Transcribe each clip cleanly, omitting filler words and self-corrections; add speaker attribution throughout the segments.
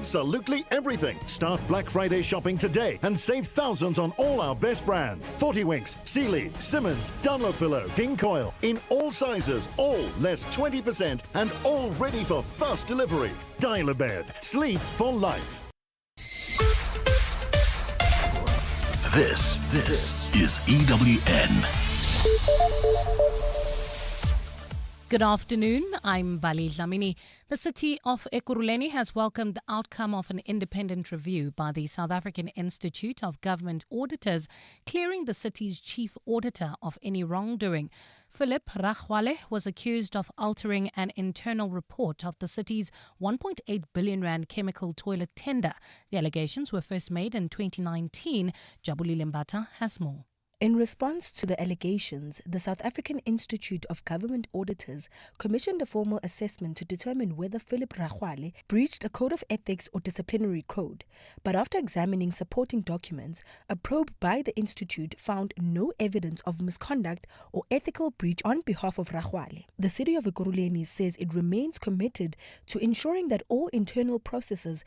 Speaker 1: absolutely everything. Start Black Friday shopping today and save thousands on all our best brands. 40 Winks, Sealy, Simmons, Dunlopillow, King Coil, in all sizes, all less 20% and all ready for fast delivery. Dial a bed. Sleep for life.
Speaker 2: This is EWN.
Speaker 3: Good afternoon, I'm Bali Dlamini. The city of Ekurhuleni has welcomed the outcome of an independent review by the South African Institute of Government Auditors, clearing the city's chief auditor of any wrongdoing. Philip Rachwale was accused of altering an internal report of the city's 1.8 billion rand chemical toilet tender. The allegations were first made in 2019. Relebogile Mabotja has more.
Speaker 4: In response to the allegations, the South African Institute of Government Auditors commissioned a formal assessment to determine whether Philip Rachwale breached a code of ethics or disciplinary code. But after examining supporting documents, a probe by the institute found no evidence of misconduct or ethical breach on behalf of Rachwale. The city of Ekurhuleni says it remains committed to ensuring that all internal processes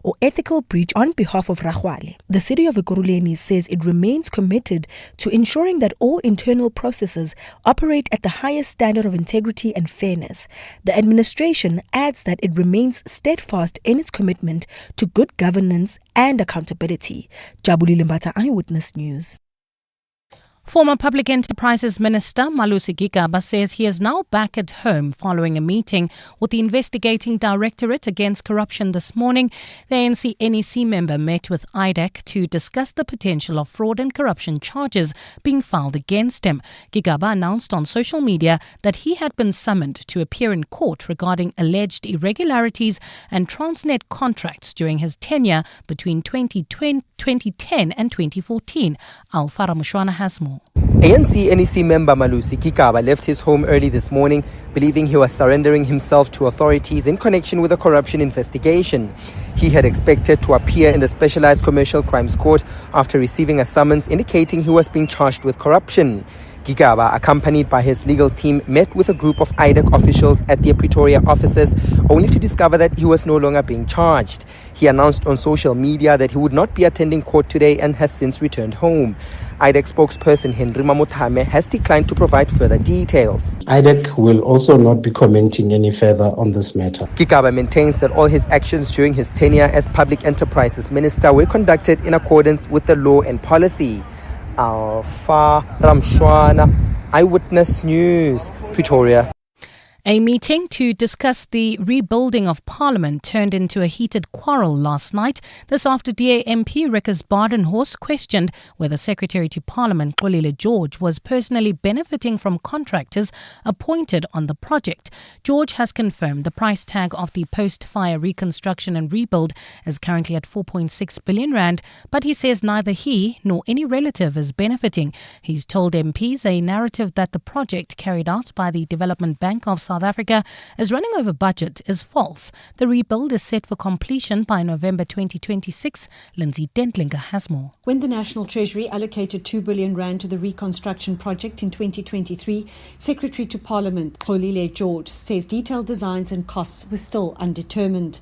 Speaker 4: or ethical breach on behalf of Rachwale. The city of Ekurhuleni says it remains committed to ensuring that all internal processes operate at the highest standard of integrity and fairness. The administration adds that it remains steadfast in its commitment to good governance and accountability. Relebogile Mabotja, Eyewitness News.
Speaker 3: Former Public Enterprises Minister Malusi Gigaba says he is now back at home following a meeting with the Investigating Directorate Against Corruption this morning. The ANC NEC member met with IDEC to discuss the potential of fraud and corruption charges being filed against him. Gigaba announced on social media that he had been summoned to appear in court regarding alleged irregularities and Transnet contracts during his tenure between 2010 and 2014. Alfara Mushwana has more.
Speaker 5: ANC NEC member Malusi Gigaba left his home early this morning, believing he was surrendering himself to authorities in connection with a corruption investigation. He had expected to appear in the Specialized Commercial Crimes Court after receiving a summons indicating he was being charged with corruption. Gigaba, accompanied by his legal team, met with a group of IDEC officials at their Pretoria offices, only to discover that he was no longer being charged. He announced on social media that he would not be attending court today and has since returned home. IDEC spokesperson Henry Mamotame has declined to provide further details.
Speaker 6: IDEC will also not be commenting any further on this matter.
Speaker 5: Gigaba maintains that all his actions during his tenure as Public Enterprises Minister were conducted in accordance with the law and policy. Alfa Ramshwana, Eyewitness News, Pretoria.
Speaker 3: A meeting to discuss the rebuilding of Parliament turned into a heated quarrel last night. This after DA MP Rickers Badenhorst questioned whether Secretary to Parliament Xolile George was personally benefiting from contractors appointed on the project. George has confirmed the price tag of the post-fire reconstruction and rebuild is currently at 4.6 billion rand, but he says neither he nor any relative is benefiting. He's told MPs a narrative that the project carried out by the Development Bank of South Africa is running over budget is false. The rebuild is set for completion by November 2026. Lindsay Dentlinger has more.
Speaker 7: When the National Treasury allocated 2 billion rand to the reconstruction project in 2023, Secretary to Parliament Xolile George says detailed designs and costs were still undetermined.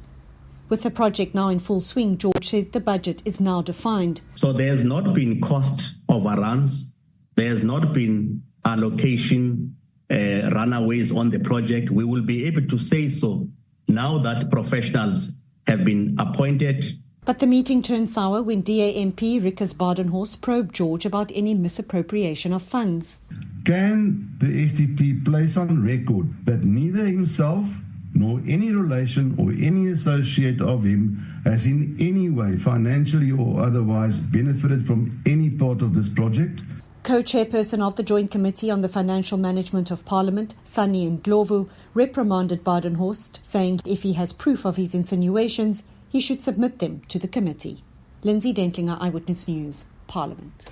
Speaker 7: With the project now in full swing, George said the budget is now defined.
Speaker 8: So there has not been cost overruns. There has not been allocation runaways on the project. We will be able to say so now that professionals have been appointed.
Speaker 7: But the meeting turned sour when DA MP Rickers Badenhorst probed George about any misappropriation of funds.
Speaker 9: Can the SDP place on record that neither himself nor any relation or any associate of him has in any way, financially or otherwise, benefited from any part of this project?
Speaker 7: Co-chairperson of the Joint Committee on the Financial Management of Parliament, Sunny Ndlovu, reprimanded Badenhorst, saying if he has proof of his insinuations, he should submit them to the committee. Lindsay Dentlinger, Eyewitness News, Parliament.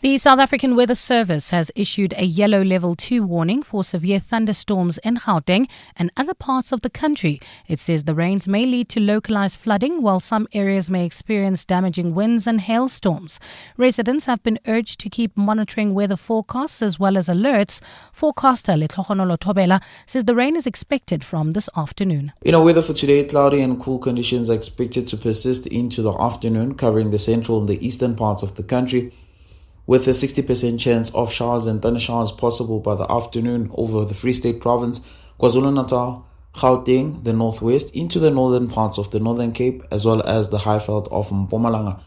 Speaker 3: The South African Weather Service has issued a yellow level 2 warning for severe thunderstorms in Gauteng and other parts of the country. It says the rains may lead to localized flooding, while some areas may experience damaging winds and hailstorms. Residents have been urged to keep monitoring weather forecasts as well as alerts. Forecaster Letlogonolo Thobela says the rain is expected from this afternoon.
Speaker 10: Weather for today, cloudy and cool conditions are expected to persist into the afternoon, covering the central and the eastern parts of the country, with a 60% chance of showers and thundershowers possible by the afternoon over the Free State Province, KwaZulu-Natal, Gauteng, the northwest, into the northern parts of the Northern Cape, as well as the highveld of Mpumalanga.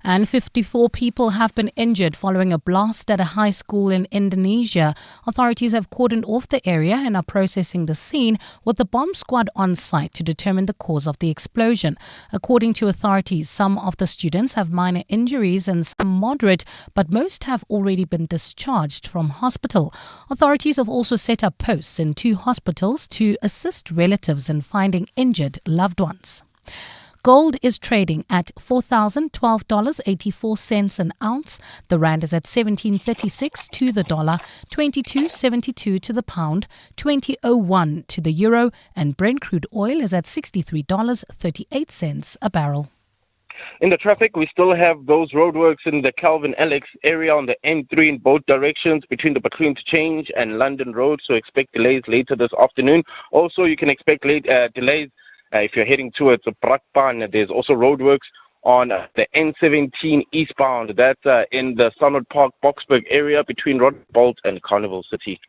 Speaker 3: And 54 people have been injured following a blast at a high school in Indonesia. Authorities have cordoned off the area and are processing the scene with the bomb squad on site to determine the cause of the explosion. According to authorities, some of the students have minor injuries and some moderate, but most have already been discharged from hospital. Authorities have also set up posts in 2 hospitals to assist relatives in finding injured loved ones. Gold is trading at $4,012.84 an ounce. The rand is at 17.36 to the dollar, 22.72 to the pound, 20.01 to the euro, and Brent crude oil is at $63.38 a barrel.
Speaker 11: In the traffic, we still have those roadworks in the Calvin Alex area on the N3 in both directions between the Baclean Interchange and London Road, so expect delays later this afternoon. Also, you can expect delays if you're heading towards Brakpan. There's also roadworks on the N17 eastbound. That's in the Sunwood Park, Boksburg area between Rodbolt and Carnival City.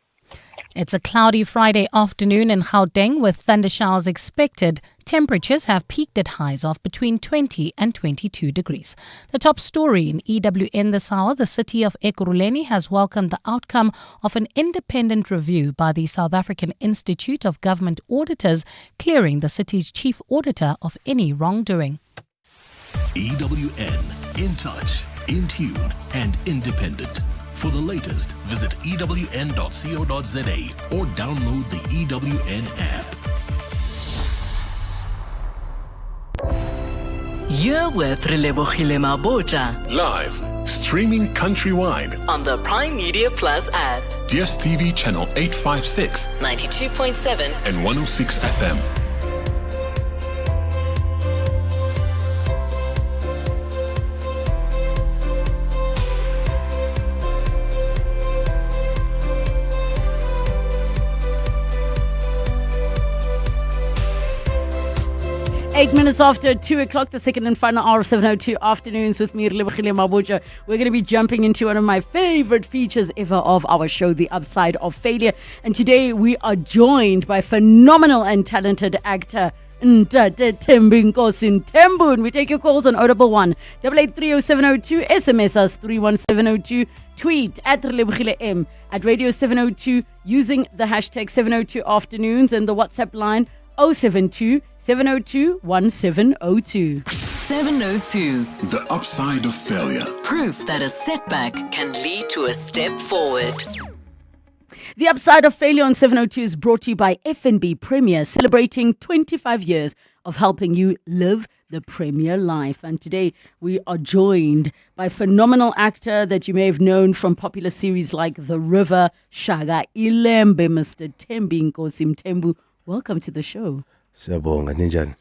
Speaker 3: It's a cloudy Friday afternoon in Gauteng with thundershowers expected. Temperatures have peaked at highs of between 20 and 22 degrees. The top story in EWN this hour, the city of Ekurhuleni has welcomed the outcome of an independent review by the South African Institute of Government Auditors, clearing the city's chief auditor of any wrongdoing.
Speaker 2: EWN, in touch, in tune, and independent. For the latest, visit ewn.co.za or download the EWN app.
Speaker 12: You're with Relebogile Mabotja.
Speaker 2: Live, streaming countrywide
Speaker 12: On the Prime Media Plus app.
Speaker 2: DSTV channel 856,
Speaker 12: 92.7
Speaker 2: and 106 FM.
Speaker 13: 8 minutes after 2 o'clock, the second and final hour of 7:02 afternoons with me, Relebogile Mabotja. We're going to be jumping into one of my favorite features ever of our show, The Upside of Failure. And today we are joined by phenomenal and talented actor Thembinkosi Mthembu. And we take your calls on 011 883 0702, SMS us 31702, tweet at Relebogile M, at Radio 702 using the hashtag 702 afternoons, and the WhatsApp line 072 702 1702.
Speaker 12: 702.
Speaker 2: The upside of failure.
Speaker 12: Proof that a setback can lead to a step forward.
Speaker 13: The Upside of Failure on 702 is brought to you by F&B Premier, celebrating 25 years of helping you live the premier life. And today we are joined by phenomenal actor that you may have known from popular series like The River, Shaka Ilembe, Mr. Thembinkosi Mthembu. Welcome to the show.
Speaker 14: Siyabonga ninjani?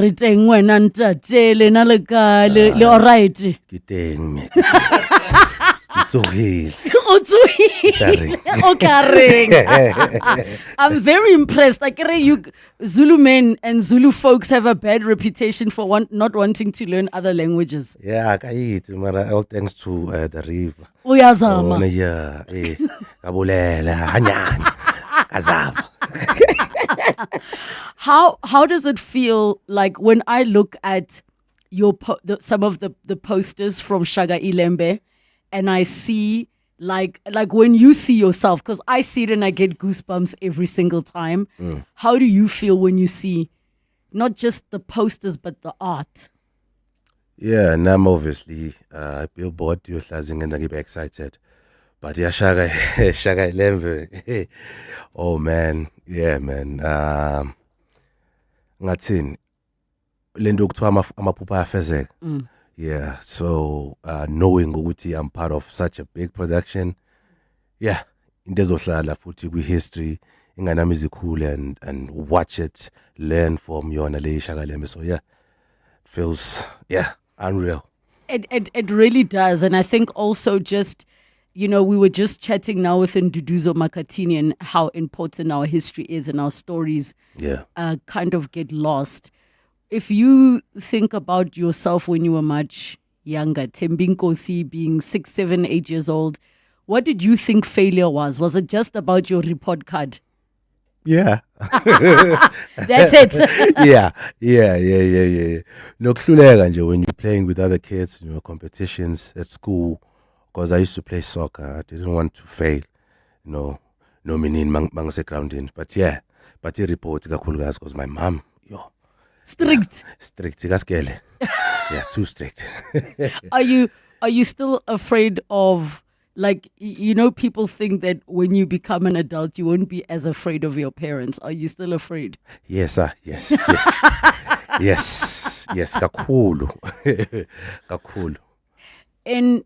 Speaker 13: Re teng wena ntate na le ka le all right.
Speaker 14: Ke teng me. It's
Speaker 13: I'm very impressed. Like you Zulu men and Zulu folks have a bad reputation for not wanting to learn other languages.
Speaker 14: Yeah, mara all thanks to the river.
Speaker 13: Uyazama.
Speaker 14: Yeah, kabulela hanyani. Kazama.
Speaker 13: How does it feel like when I look at your some of the posters from Shaka Ilembe, and I see like when you see yourself, because I see it and I get goosebumps every single time. How do you feel when you see not just the posters but the art?
Speaker 14: Yeah, and I'm obviously billboard you're and I get excited. But yeah, Shaka Ilembe. Oh man, yeah man. Ngathini lento kuthiwa amaphupha ayafezeka. Yeah, so knowing ukuthi I'm part of such a big production, yeah, into ezohlala futhi kwi-history ingane izikhule and watch it, learn from yona le Shaka. So yeah, feels unreal.
Speaker 13: It really does, and I think also just, we were just chatting now with Nduduzo Makatini and how important our history is and our stories kind of get lost. If you think about yourself when you were much younger, Thembinkosi being 6, 7, 8 years old, what did you think failure was? Was it just about your report card?
Speaker 14: Yeah.
Speaker 13: That's it.
Speaker 14: Yeah. No, when you're playing with other kids, competitions at school, because I used to play soccer, I didn't want to fail, no meaning mangse grounding. But yeah, but the report because my mom,
Speaker 13: strict.
Speaker 14: Yeah, too strict.
Speaker 13: Are you still afraid of, like, people think that when you become an adult, you won't be as afraid of your parents. Are you still afraid?
Speaker 14: Yes, sir. Yes. Yes. Kakhulu.
Speaker 13: In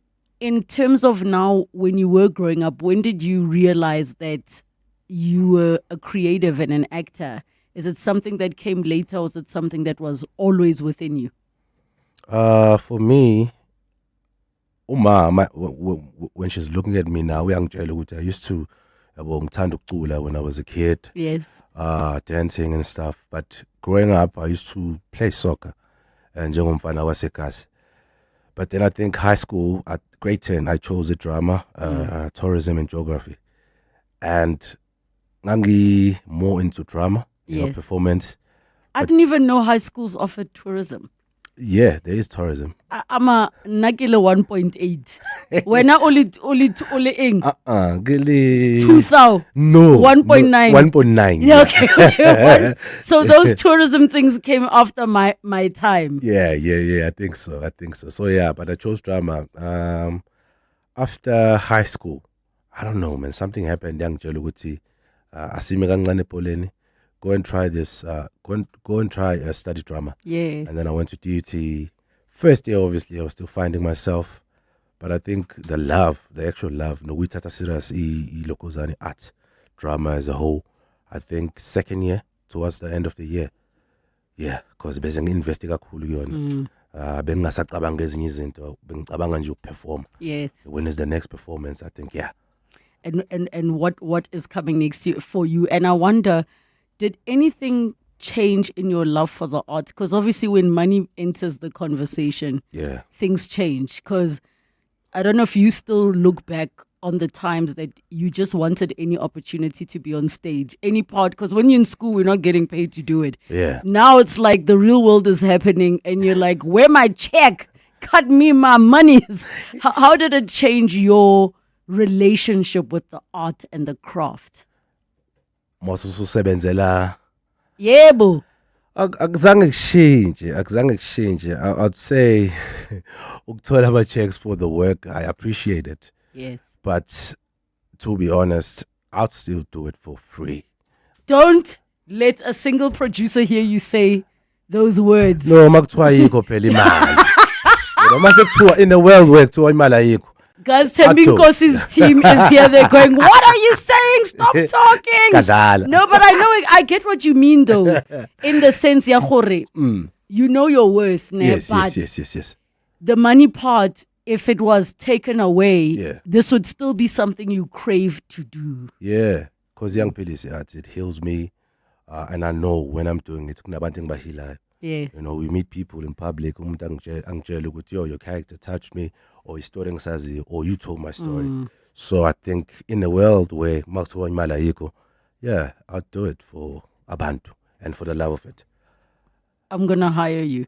Speaker 13: terms of now, when you were growing up, when did you realize that you were a creative and an actor? Is it something that came later, or is it something that was always within you?
Speaker 14: For me, when she's looking at me now, I used to when I was a kid.
Speaker 13: Yes.
Speaker 14: Dancing and stuff. But growing up, I used to play soccer. And but then I think high school, at grade 10, I chose the drama, tourism and geography. And I'm more into drama, performance.
Speaker 13: I didn't even know high schools offered tourism.
Speaker 14: Yeah, there is tourism.
Speaker 13: I'm a Nakile 1.8. When I only ing.
Speaker 14: 2,000. No.
Speaker 13: 1.9.
Speaker 14: 1.9.
Speaker 13: Yeah, okay. So those tourism things came after my time.
Speaker 14: Yeah. I think so. So yeah, but I chose drama. After high school, I don't know, man. Something happened. Young Jeluguti, Asimegangane Poleni. Go and try this. Go and try study drama.
Speaker 13: Yes.
Speaker 14: And then I went to DUT. First year, obviously, I was still finding myself, but I think the actual love, we tata serious lokozani art, drama as a whole. I think second year, towards the end of the year, because bezeng investing kakhulu yona. Bengasacabanga ezinye izinto, bengicabanga nje ukuperform.
Speaker 13: Yes.
Speaker 14: When is the next performance? I think
Speaker 13: And what is coming next year for you? And I wonder, did anything change in your love for the art? Because obviously when money enters the conversation, things change. Because I don't know if you still look back on the times that you just wanted any opportunity to be on stage, any part. Because when you're in school, we're not getting paid to do it.
Speaker 14: Yeah.
Speaker 13: Now it's like the real world is happening and you're like, where my check? Cut me my monies. How did it change your relationship with the art and the craft? Yebo.
Speaker 14: Akuzange kushintshe. I'd say ukuthola ama checks for the work, I appreciate it.
Speaker 13: Yes.
Speaker 14: But to be honest, I'd still do it for free.
Speaker 13: Don't let a single producer hear you say those words.
Speaker 14: No, makuthiwa ayikho phela imali. Mase kuthiwa in the world work kuthiwa imali ayikho.
Speaker 13: Guys, Thembinkosi's team is here. They're going, what are you saying? Stop talking. No, but I know I get what you mean, though. In the sense, you know your worth.
Speaker 14: Yes.
Speaker 13: The money part, if it was taken away, this would still be something you crave to do.
Speaker 14: Yeah, because young people, it heals me. And I know when I'm doing it,
Speaker 13: yeah.
Speaker 14: We meet people in public, your character touched me, or or you told my story. So I think in a world where I'll do it for Abantu and for the love of it.
Speaker 13: I'm gonna hire you.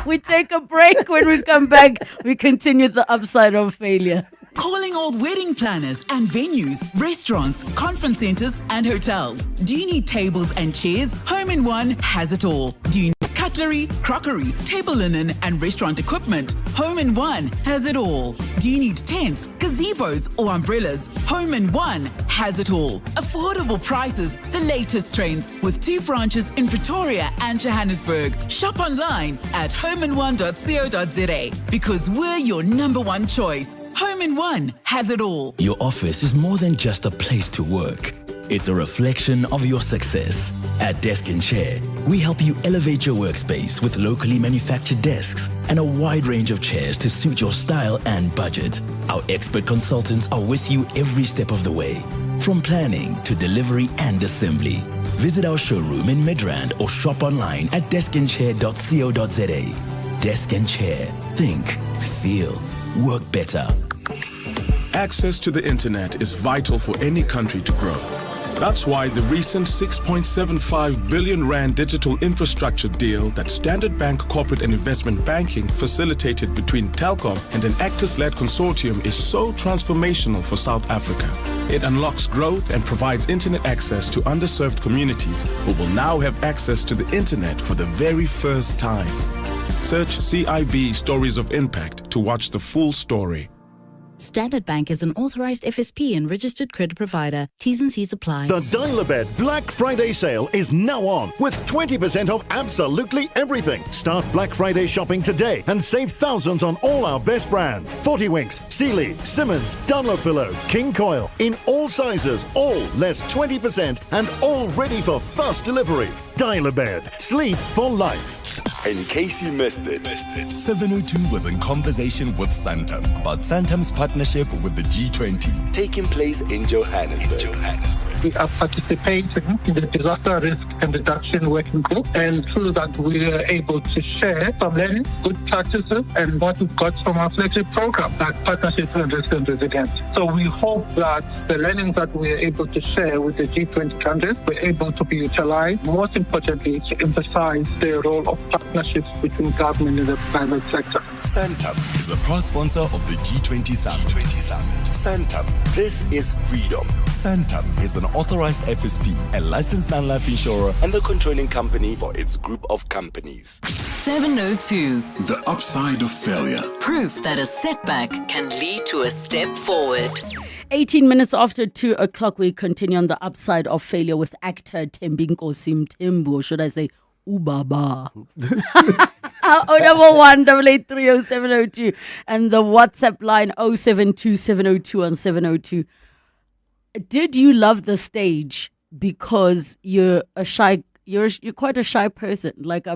Speaker 13: We take a break. When we come back, we continue the upside of failure.
Speaker 12: Calling all wedding planners and venues, restaurants, conference centers, and hotels. Do you need tables and chairs? Home in One has it all. Do you need cut cutlery, crockery, table linen, and restaurant equipment, Home in One has it all. Do you need tents, gazebos, or umbrellas? Home in One has it all. Affordable prices, the latest trends, with 2 branches in Pretoria and Johannesburg. Shop online at homein1.co.za because we're your #1 choice. Home in One has it all.
Speaker 15: Your office is more than just a place to work. It's a reflection of your success. At Desk and Chair, we help you elevate your workspace with locally manufactured desks and a wide range of chairs to suit your style and budget. Our expert consultants are with you every step of the way, from planning to delivery and assembly. Visit our showroom in Midrand or shop online at deskandchair.co.za. Desk and Chair. Think, feel, work better.
Speaker 16: Access to the internet is vital for any country to grow. That's why the recent 6.75 billion rand digital infrastructure deal that Standard Bank Corporate and Investment Banking facilitated between Telkom and an Actors-led consortium is so transformational for South Africa. It unlocks growth and provides internet access to underserved communities who will now have access to the internet for the very first time. Search CIB Stories of Impact to watch the full story.
Speaker 17: Standard Bank is an authorized FSP and registered credit provider. T's and C's apply.
Speaker 1: The Dial-A-Bed Black Friday sale is now on with 20% off absolutely everything. Start Black Friday shopping today and save thousands on all our best brands. 40 Winks, Sealy, Simmons, Dunlop King Coil in all sizes, all less 20% and all ready for fast delivery. Dial-A-Bed. Sleep for life.
Speaker 18: In case you missed it, 702 was in conversation with Santam about Santam's partnership with the G20 taking place in Johannesburg.
Speaker 19: We are participating in the disaster risk and reduction working group, and through that we are able to share some learning, good practices, and what we've got from our flagship program, like partnerships and risk and resilience. So we hope that the learnings that we are able to share with the G20 countries we're able to be utilized, most importantly, to emphasize the role of partnerships between government and the private sector.
Speaker 18: Santam is a proud sponsor of the G20 Summit. Santam, this is freedom. Santam is an authorized FSP, a licensed non-life insurer, and the controlling company for its group of companies.
Speaker 12: 702.
Speaker 2: The upside of failure.
Speaker 12: Proof that a setback can lead to a step forward.
Speaker 13: 18 minutes after 2 o'clock, we continue on the upside of failure with actor Thembinkosi Mthembu, or should I say, Ubaba. 011-883-0702 and the WhatsApp line 072-702-1702. Did you love the stage because you're quite a shy person? Like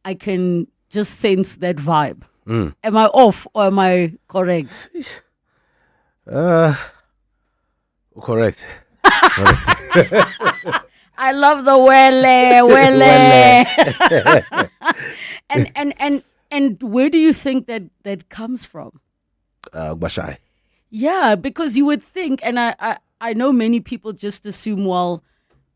Speaker 13: I can just sense that vibe. Am I off or am I correct?
Speaker 14: Correct.
Speaker 13: I love the wele. And where do you think that comes from?
Speaker 14: Bashai.
Speaker 13: Yeah, because you would think, and I know many people just assume, well,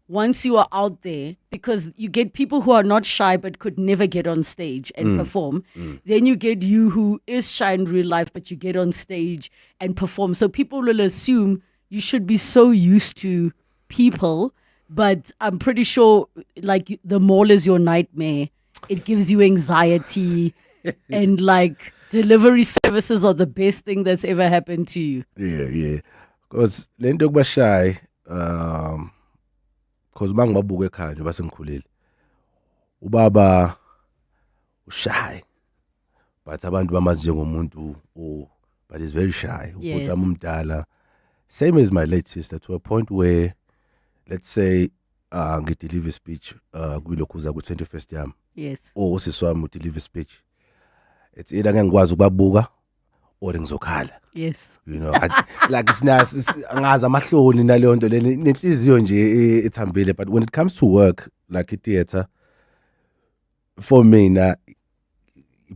Speaker 13: once you are out there, because you get people who are not shy but could never get on stage and perform. Then you get you who is shy in real life, but you get on stage and perform. So people will assume you should be so used to people. But I'm pretty sure, like, the mall is your nightmare. It gives you anxiety, and like delivery services are the best thing that's ever happened to you.
Speaker 14: Yeah. Because lento kuba shy, because mangibabuka ekhaya nje basengikhulile. Ubaba shy. But abantu bamazi njengomuntu but he's very shy.
Speaker 13: Yes.
Speaker 14: Umdala. Same as my late sister, to a point where, let's say, ngideliver speech kwilokhuza ku-21st yami.
Speaker 13: Yes.
Speaker 14: Or usisi wami udeliver speech. It's either ngengikwazi ukubabuka or ngizokhala.
Speaker 13: Yes.
Speaker 14: You know, like angazi amahloni naleyo nto leni nenhliziyo nje ethambile, but when it comes to work like theater, for me na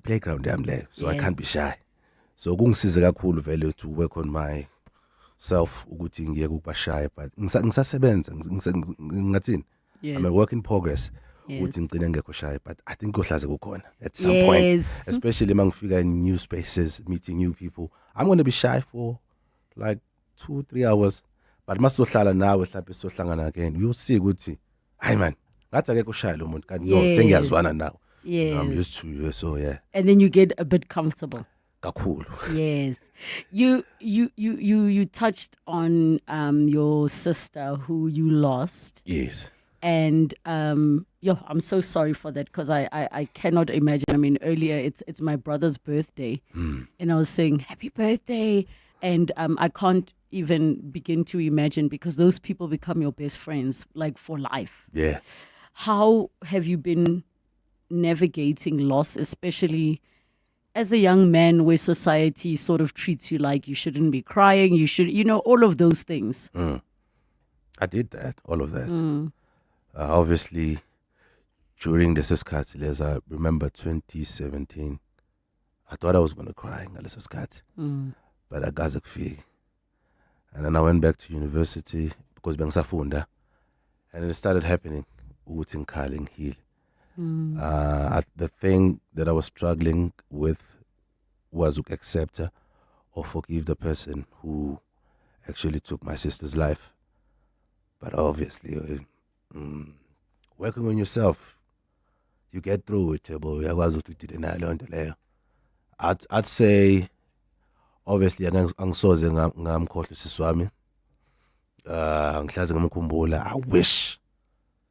Speaker 14: playground yami leyo, so I can't be shy. So kungisize kakhulu vele to work on my self ukuthi ngiyeke ukuba shy, but ngisasebenza ngathini, I'm a work in progress ukuthi ngicine ngekho shy, but I think kohlaze kukhona at some point, especially mangifika in new spaces, meeting new people. I'm going to be shy for like 2-3 hours, but masohlala nawe mhlawumbe sohlangana again, you'll see ukuthi hayi man ngathi akekho shy lo muntu kanti no sengiyazwana nawe.
Speaker 13: Yes.
Speaker 14: You know, I'm used to you, so yeah.
Speaker 13: And then you get a bit comfortable.
Speaker 14: Cool.
Speaker 13: Yes. You touched on your sister who you lost.
Speaker 14: Yes.
Speaker 13: And I'm so sorry for that, because I cannot imagine. I mean, earlier it's my brother's birthday, and I was saying happy birthday, and I can't even begin to imagine, because those people become your best friends, like for life.
Speaker 14: Yeah.
Speaker 13: How have you been navigating loss, especially as a young man, where society sort of treats you like you shouldn't be crying, you should, all of those things?
Speaker 14: I did that, all of that. Obviously, during the Siskati, as I remember 2017, I thought I was going to cry in the Siskati, but I got fig. And then I went back to university because Bengsafunda, and it started happening. Wooting Carling Hill. The thing that I was struggling with was to accept or forgive the person who actually took my sister's life. But obviously, working on yourself, you get through it. I'd say, obviously, angisoze ngamkhohlwa usisi wami. Ngihlaze ngamkhumbula. I wish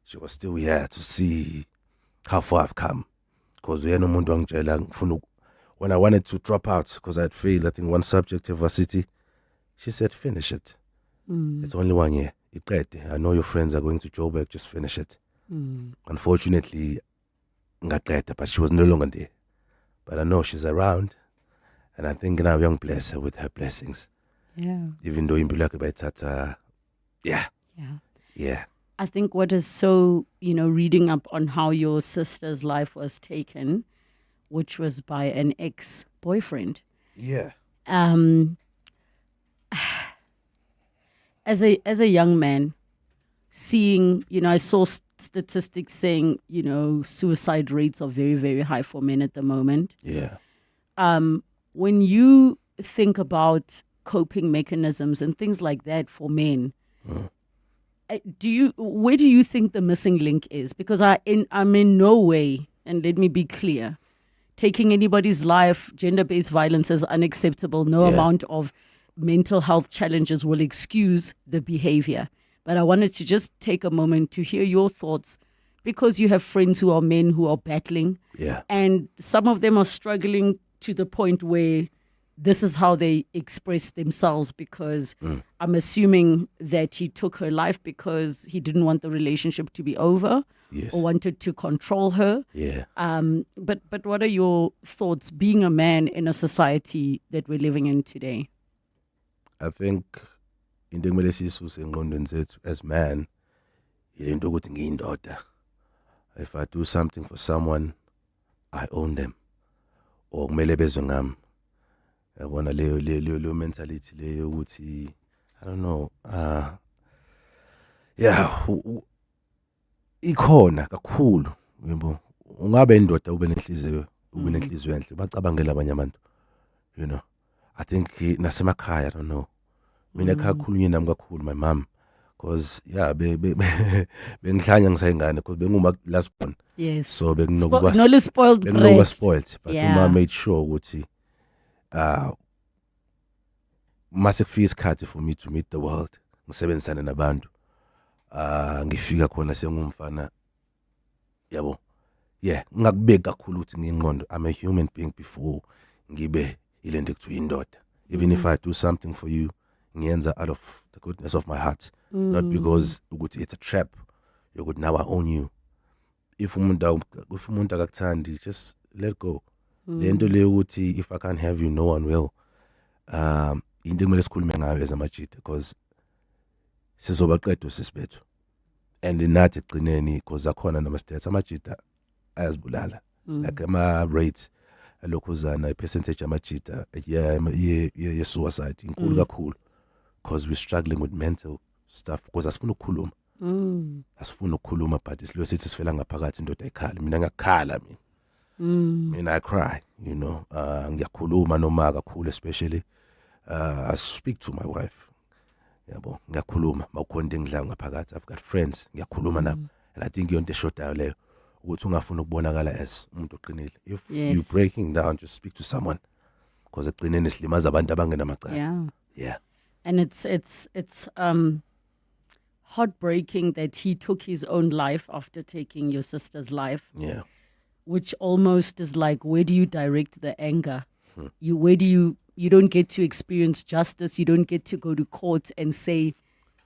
Speaker 14: she was still here to see how far I've come. Because when I wanted to drop out, because I'd failed, I think, one subject of varsity, she said, finish it. It's only 1 year. I know your friends are going to Joburg, just finish it. Unfortunately, but she was no longer there. But I know she's around, and I think now young bless her with her blessings.
Speaker 13: Yeah.
Speaker 14: Even though in Bulaka, yeah.
Speaker 13: I think what is so, reading up on how your sister's life was taken, which was by an ex-boyfriend.
Speaker 14: Yeah.
Speaker 13: As a young man, seeing, I saw statistics saying, suicide rates are very, very high for men at the moment.
Speaker 14: Yeah.
Speaker 13: When you think about coping mechanisms and things like that for men, where do you think the missing link is? Because I'm in no way, and let me be clear, taking anybody's life, gender-based violence is unacceptable. No amount of mental health challenges will excuse the behavior. But I wanted to just take a moment to hear your thoughts, because you have friends who are men who are battling.
Speaker 14: Yeah.
Speaker 13: And some of them are struggling to the point where this is how they express themselves, because I'm assuming that he took her life because he didn't want the relationship to be over, or wanted to control her.
Speaker 14: Yeah.
Speaker 13: But what are your thoughts being a man in a society that we're living in today?
Speaker 14: I think into ekumele sisuse engqondweni zethu as man, yilento ukuthi ngiyindoda. If I do something for someone, I own them. Or kumele bezwe ngami. Yabona leyo mentality leyo ukuthi, I don't know, ikhona kakhulu, yebo. Ungabe indoda ube nenhliziyo enhle, bacabangela abanye abantu. I think nasemakhaya, I don't know. Mina ekhaya khulunywe nami kakhulu, my mom, because bengihlanya ngisayingane, because benguma last born.
Speaker 13: Yes.
Speaker 14: So
Speaker 13: no spoiled
Speaker 14: bread. Spoiled, but mom made sure ukuthi mase kufika isikhathi for me to meet the world, ngisebenzisana nabantu, ngifika khona sengumfana, yabo. Ngakubeki kakhulu ukuthi ngingqondo, I'm a human being before ngibe ilento ekuthiwa indoda. Even if I do something for you, ngiyenza out of the goodness of my heart, not because ukuthi it's a trap yokuthi now I own you. If umuntu akakuthandi, just let go. Lento leyo ukuthi if I can't have you, no one will. Into ekumele sikhulume ngayo as amajita, because sizobaqeda usisibethu, and nathi egcineni, because akhona nama-stats amajita ayazibulala, like ama-rates alokhuzana, i-percentage amajita ye-suicide inkulu kakhulu, because we're struggling with mental stuff, because asifuna ukukhuluma. Asifuna ukukhuluma, but isilo sithi sifela ngaphakathi indoda ayikhala. Mina ngiyakhala mina. Mina I cry, ngiyakhuluma noma kakhulu, especially I speak to my wife. Yabo, ngiyakhuluma mawukhona into engidla ngaphakathi. I've got friends, ngiyakhuluma nabo. And I think yonke eshodayo leyo ukuthi ungafuna ukubonakala as umuntu oqinile. If
Speaker 13: Yes.
Speaker 14: you're breaking down, just speak to someone, because ekugcineni silimaza abantu abangenamacala.
Speaker 13: Yeah. And it's heartbreaking that he took his own life after taking your sister's life.
Speaker 14: Yeah.
Speaker 13: Which almost is like, where do you direct the anger? You don't get to experience justice. You don't get to go to court and say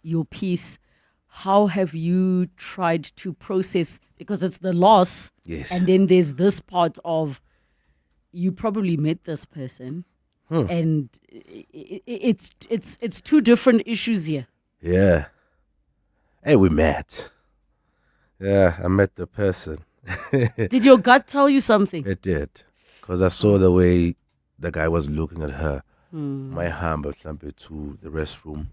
Speaker 13: your piece. How have you tried to process, because it's the loss,
Speaker 14: Yes.
Speaker 13: and then there's this part of you probably met this person, and it's two different issues here.
Speaker 14: Yeah. Hey, we met. Yeah, I met the person.
Speaker 13: Did your gut tell you something?
Speaker 14: It did, because I saw the way the guy was looking at her. My humble to the restroom,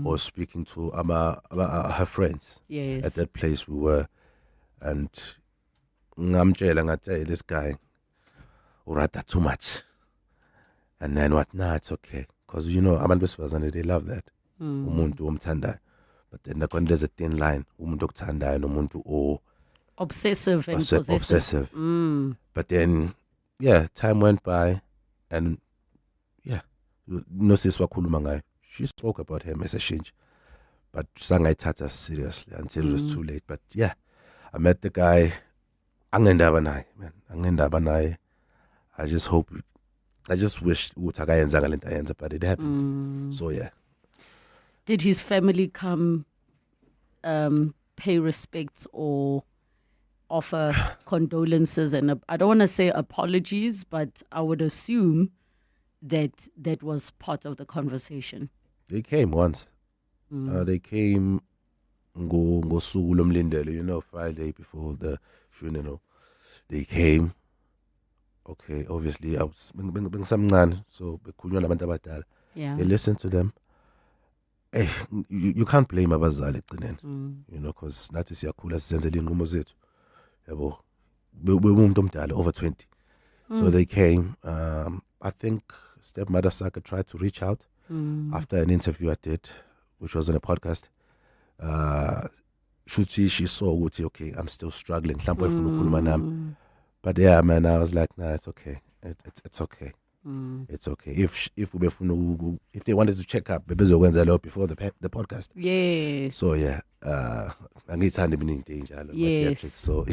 Speaker 14: or speaking to her friends.
Speaker 13: Yes.
Speaker 14: At that place we were, and this guy, urata too much. And then what? Nah, it's okay, because abantu besifazane, they love that. Umuntu omthandayo. But then there's a thin line. Umuntu okuthandayo nomuntu
Speaker 13: Obsessive and possessive.
Speaker 14: obsessive. But then, time went by, and sis wakhuluma ngayo. She spoke about him as a shinch, but sangayithatha seriously until it was too late. But I met the guy. Angendaba naye. I just wish ukuthi akayenza lento ayenza, but it happened. So
Speaker 13: Did his family come pay respects or offer condolences? And I don't want to say apologies, but I would assume that was part of the conversation.
Speaker 14: They came once. They came ngosuku lomlindelo, Friday before the funeral. They came. Okay, obviously I was bengisamncane, so bekunywa nabantu abadala. They listened to them. Hey, you can't blame abazali ekugcineni, because nathi siyakhula sizenzela inqumo zethu. Yabo. Bemuntu omdala over 20. So they came. I think stepmother Saka tried to reach out after an interview I did, which was on a podcast. She saw ukuthi, okay, I'm still struggling. Mhlawumbe ufuna ukukhuluma nami. But man, I was like, nah, it's okay. It's okay. It's okay. If they wanted to check up, before the podcast.
Speaker 13: Yes.
Speaker 14: So angithandi mina into enjalo.
Speaker 13: Yes.
Speaker 14: So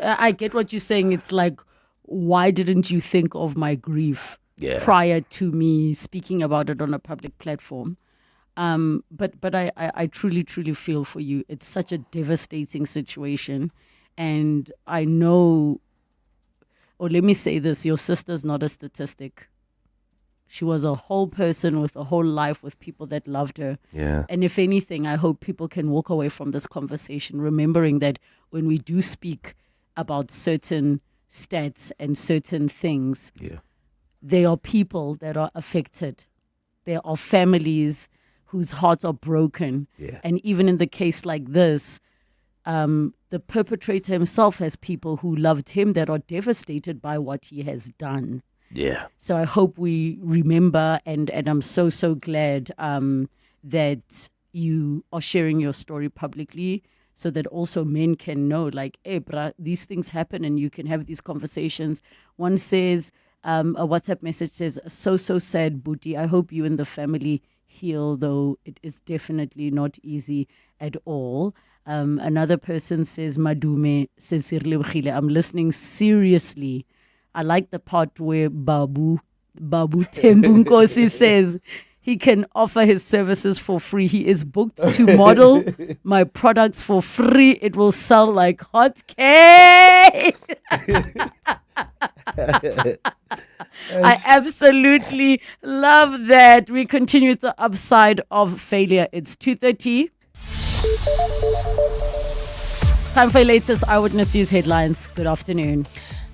Speaker 13: I get what you're saying. It's like, why didn't you think of my grief prior to me speaking about it on a public platform? But I truly feel for you. It's such a devastating situation, and I know. Or let me say this, your sister's not a statistic. She was a whole person with a whole life with people that loved her.
Speaker 14: Yeah.
Speaker 13: And if anything, I hope people can walk away from this conversation remembering that when we do speak about certain stats and certain things, there are people that are affected. There are families whose hearts are broken. And even in the case like this, the perpetrator himself has people who loved him that are devastated by what he has done. So I hope we remember, and I'm so glad that you are sharing your story publicly, so that also men can know, like, hey, brah, these things happen and you can have these conversations. One says, a WhatsApp message says, so sad, Booty. I hope you and the family heal, though it is definitely not easy at all. Another person says, Madume, says Relebogile, I'm listening seriously. I like the part where Babu Thembinkosi says he can offer his services for free. He is booked to model my products for free. It will sell like hotcakes. I absolutely love that. We continue with the upside of failure. It's 2:30. Time for your latest Eyewitness News headlines. Good afternoon.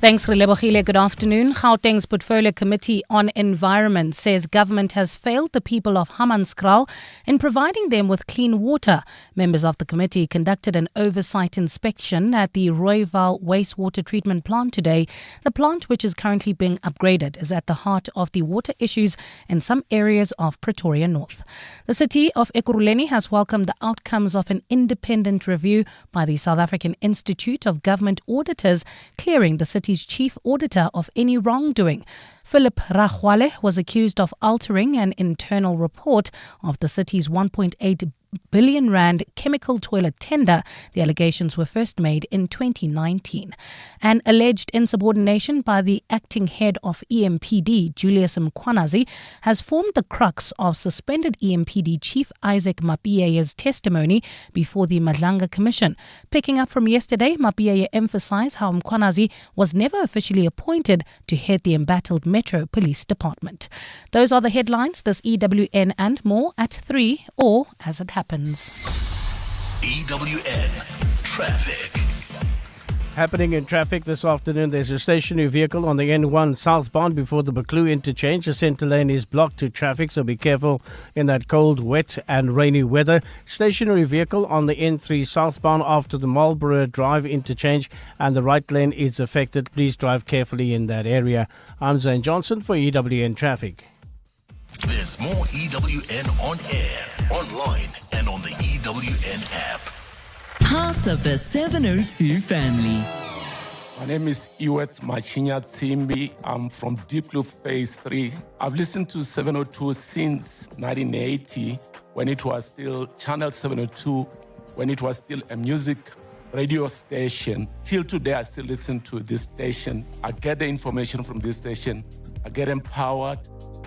Speaker 3: Thanks, Relebogile. Good afternoon. Gauteng's Portfolio Committee on Environment says government has failed the people of Hammanskraal in providing them with clean water. Members of the committee conducted an oversight inspection at the Rooiwal wastewater treatment plant today. The plant, which is currently being upgraded, is at the heart of the water issues in some areas of Pretoria North. The city of Ekurhuleni has welcomed the outcomes of an independent review by the South African Institute of Government Auditors, clearing the city's chief auditor of any wrongdoing. Philip Rachwale was accused of altering an internal report of the city's 1.8 billion rand chemical toilet tender. The allegations were first made in 2019. An alleged insubordination by the acting head of EMPD, Julius Mkhwanazi, has formed the crux of suspended EMPD Chief Isaac Mapiaye's testimony before the Madlanga Commission. Picking up from yesterday, Mapiaye emphasized how Mkhwanazi was never officially appointed to head the embattled Metro Police Department. Those are the headlines. This EWN and more at 3 or as it happens.
Speaker 2: EWN Traffic.
Speaker 20: Happening in traffic this afternoon, there's a stationary vehicle on the N1 southbound before the Baklu interchange. The centre lane is blocked to traffic, so be careful in that cold, wet and rainy weather. Stationary vehicle on the N3 southbound after the Marlborough Drive interchange, and the right lane is affected. Please drive carefully in that area. I'm Zane Johnson for EWN Traffic.
Speaker 2: There's more EWN on air, online and on the EWN app.
Speaker 21: Part of the 702 family.
Speaker 22: My name is Iwet Machinya Tsimbi. I'm from Deep Blue Phase 3. I've listened to 702 since 1980, when it was still Channel 702, when it was still a music radio station. Till today, I still listen to this station. I get the information from this station. I get empowered.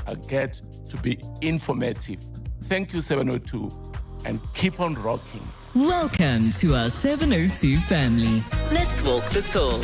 Speaker 22: I get to be informative. Thank you, 702, and keep on rocking.
Speaker 21: Welcome to our 702 family. Let's walk the talk.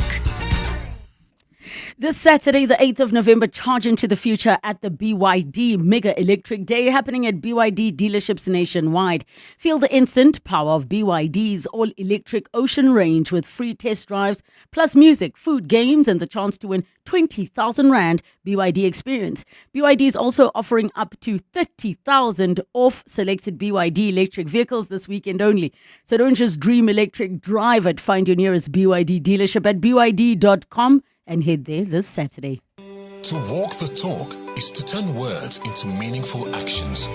Speaker 13: This Saturday, the 8th of November, charge into the future at the BYD Mega Electric Day, happening at BYD dealerships nationwide. Feel the instant power of BYD's all-electric Ocean range with free test drives, plus music, food, games, and the chance to win 20,000 Rand BYD experience. BYD is also offering up to 30,000 off selected BYD electric vehicles this weekend only. So don't just dream electric, drive it. Find your nearest BYD dealership at byd.com. and head there this Saturday.
Speaker 2: To walk the talk is to turn words into meaningful actions.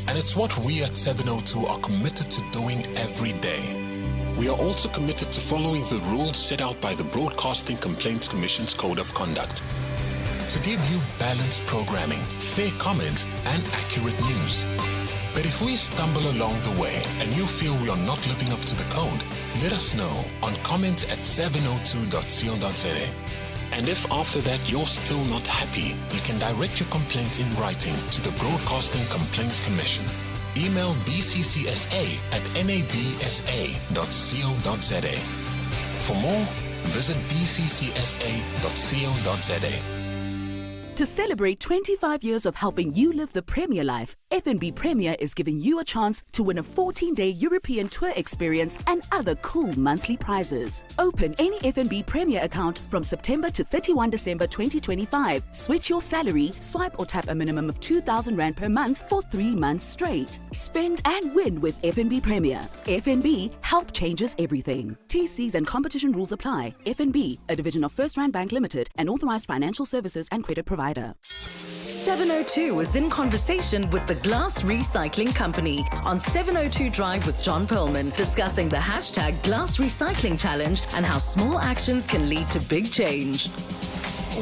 Speaker 2: And it's what we at 702 are committed to doing every day. We are also committed to following the rules set out by the Broadcasting Complaints Commission's Code of Conduct. To give you balanced programming, fair comments, and accurate news. But if we stumble along the way and you feel we are not living up to the code, let us know on comment@702.co.za. And if after that you're still not happy, you can direct your complaint in writing to the Broadcasting Complaints Commission. Email bccsa@nabsa.co.za. For more, visit bccsa.co.za.
Speaker 23: To celebrate 25 years of helping you live the Premier life, FNB Premier is giving you a chance to win a 14-day European tour experience and other cool monthly prizes. Open any FNB Premier account from September to 31 December 2025. Switch your salary, swipe or tap a minimum of 2,000 Rand per month for 3 months straight. Spend and win with FNB Premier. FNB, help changes everything. TCs and competition rules apply. FNB, a division of First Rand Bank Limited, an authorized financial services and credit provider.
Speaker 21: 702 is in conversation with the Glass Recycling Company on 702 Drive with John Perlman, discussing the hashtag Glass Recycling Challenge and how small actions can lead to big change.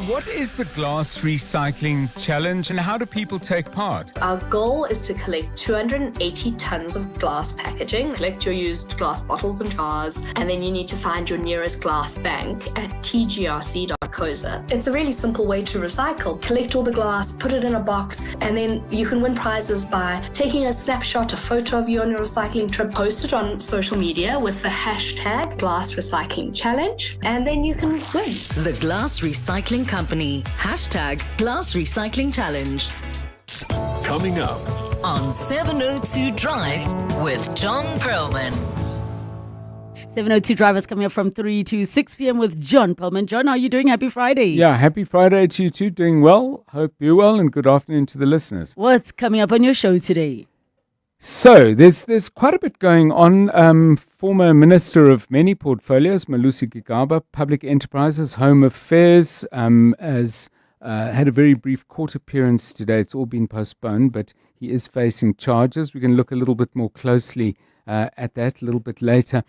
Speaker 24: What is the Glass Recycling Challenge and how do people take part?
Speaker 25: Our goal is to collect 280 tons of glass packaging, collect your used glass bottles and jars, and then you need to find your nearest glass bank at tgrc.coza. It's a really simple way to recycle. Collect all the glass, put it in a box, and then you can win prizes by taking a snapshot, a photo of you on your recycling trip, post it on social media with the hashtag Glass Recycling Challenge, and then you can win.
Speaker 21: The Glass Recycling Company, hashtag Glass Recycling Challenge.
Speaker 2: Coming up
Speaker 21: on 702 Drive with John Perlman.
Speaker 13: 7:02 drivers coming up from 3 to 6 p.m. with John Perlman. John, how are you doing? Happy Friday.
Speaker 4: Yeah, happy Friday to you too. Doing well. Hope you're well, and good afternoon to the listeners.
Speaker 13: What's coming up on your show today?
Speaker 4: So there's quite a bit going on. Former Minister of many portfolios, Malusi Gigaba, Public Enterprises, Home Affairs, has had a very brief court appearance today. It's all been postponed, but he is facing charges. We're going to look a little bit more closely at that a little bit later.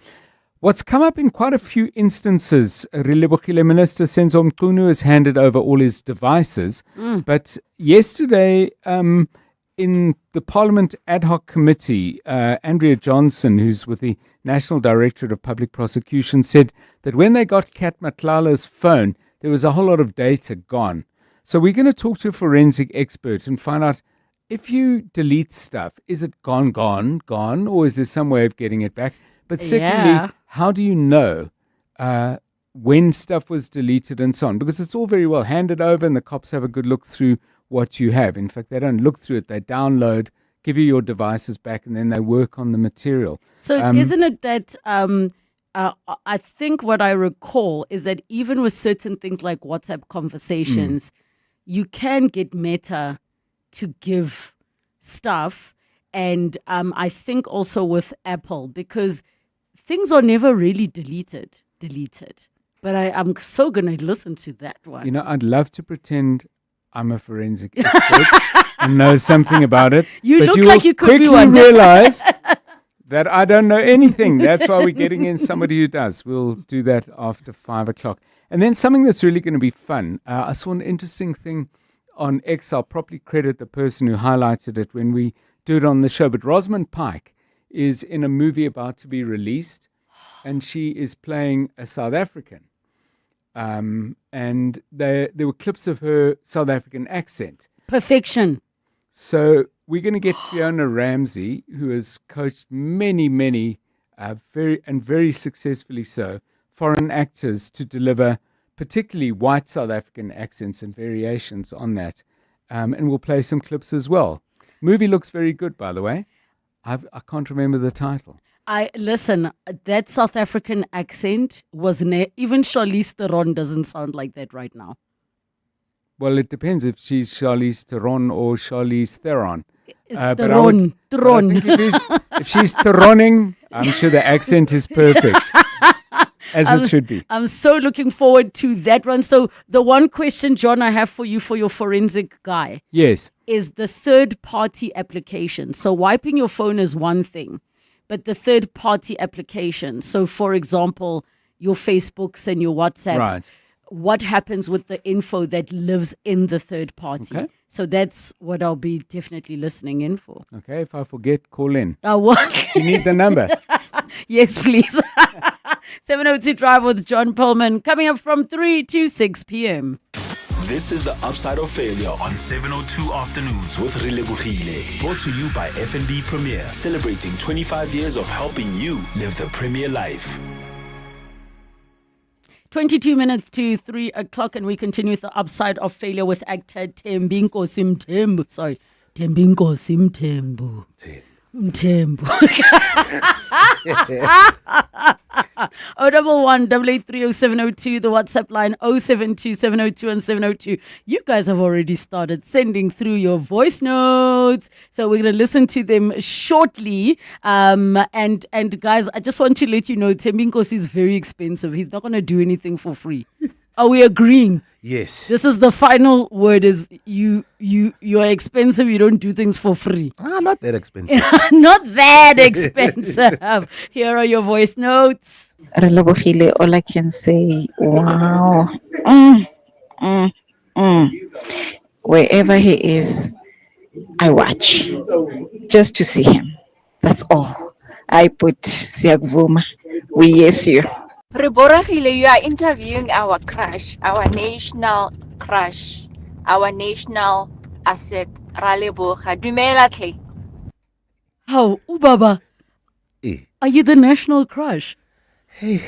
Speaker 4: What's come up in quite a few instances, Relebogile Minister Senzo Mqunu has handed over all his devices, but yesterday in the Parliament Ad Hoc Committee, Andrea Johnson, who's with the National Directorate of Public Prosecution, said that when they got Kat Matlala's phone, there was a whole lot of data gone. So we're going to talk to a forensic expert and find out, if you delete stuff, is it gone, or is there some way of getting it back? But secondly, how do you know when stuff was deleted and so on? Because it's all very well handed over and the cops have a good look through what you have. In fact, they don't look through it. They download, give you your devices back, and then they work on the material.
Speaker 13: So isn't it that I think what I recall is that even with certain things like WhatsApp conversations, you can get Meta to give stuff. And I think also with Apple, because things are never really deleted. But I'm so going to listen to that one.
Speaker 4: You know, I'd love to pretend I'm a forensic expert and know something about it.
Speaker 13: You
Speaker 4: but
Speaker 13: look
Speaker 4: you
Speaker 13: like
Speaker 4: will
Speaker 13: you could
Speaker 4: quickly
Speaker 13: be one.
Speaker 4: realize that I don't know anything. That's why we're getting in somebody who does. We'll do that after 5 o'clock. And then something that's really going to be fun. I saw an interesting thing on X. I'll probably credit the person who highlighted it when we do it on the show. But Rosamund Pike is in a movie about to be released, and she is playing a South African. And there were clips of her South African accent.
Speaker 13: Perfection.
Speaker 4: So we're going to get Fiona Ramsey, who has coached many, very successfully so, foreign actors to deliver particularly white South African accents and variations on that. And we'll play some clips as well. Movie looks very good, by the way. I can't remember the title.
Speaker 13: Listen, that South African accent was even Charlize Theron doesn't sound like that right now.
Speaker 4: Well, it depends if she's Charlize Theron or Charlize Theron.
Speaker 13: Theron.
Speaker 4: I think if she's Theroning, I'm sure the accent is perfect. As it should be.
Speaker 13: I'm so looking forward to that one. So the one question, John, I have for you for your forensic guy.
Speaker 4: Yes.
Speaker 13: Is the third-party application. So wiping your phone is one thing, but the third-party application. So, for example, your Facebooks and your WhatsApps.
Speaker 4: Right.
Speaker 13: What happens with the info that lives in the third party?
Speaker 4: Okay.
Speaker 13: So that's what I'll be definitely listening in for.
Speaker 4: Okay, if I forget, call in.
Speaker 13: What?
Speaker 4: Do you need the number?
Speaker 13: Yes, please. 7:02 Drive with John Perlman, coming up from 3 to 6 p.m.
Speaker 18: This is the Upside of Failure on 702 Afternoons with Relebogile. Brought to you by FNB Premier, celebrating 25 years of helping you live the premier life.
Speaker 13: 22 minutes to 3 o'clock, and we continue with the Upside of Failure with actor Thembinkosi Mthembu. Sorry, Thembinkosi Mthembu. Mthembu. 011-883-0702, the WhatsApp line 072-702 and 702. You guys have already started sending through your voice notes, so we're going to listen to them shortly. And guys, I just want to let you know Thembinkosi is very expensive. He's not going to do anything for free. Are we agreeing?
Speaker 14: Yes.
Speaker 13: This is the final word: is you're expensive. You don't do things for free.
Speaker 14: Not that expensive.
Speaker 13: Not that expensive. Here are your voice notes.
Speaker 5: Relebogile, all I can say, wow. Wherever he is, I watch just to see him. That's all. I put Siagvuma. We yes you.
Speaker 6: Relebogile, you are interviewing our crush, our national crush, our national asset, Relebogile. Dumela tle.
Speaker 13: How, Ubaba? Are you the national crush?
Speaker 14: Hey.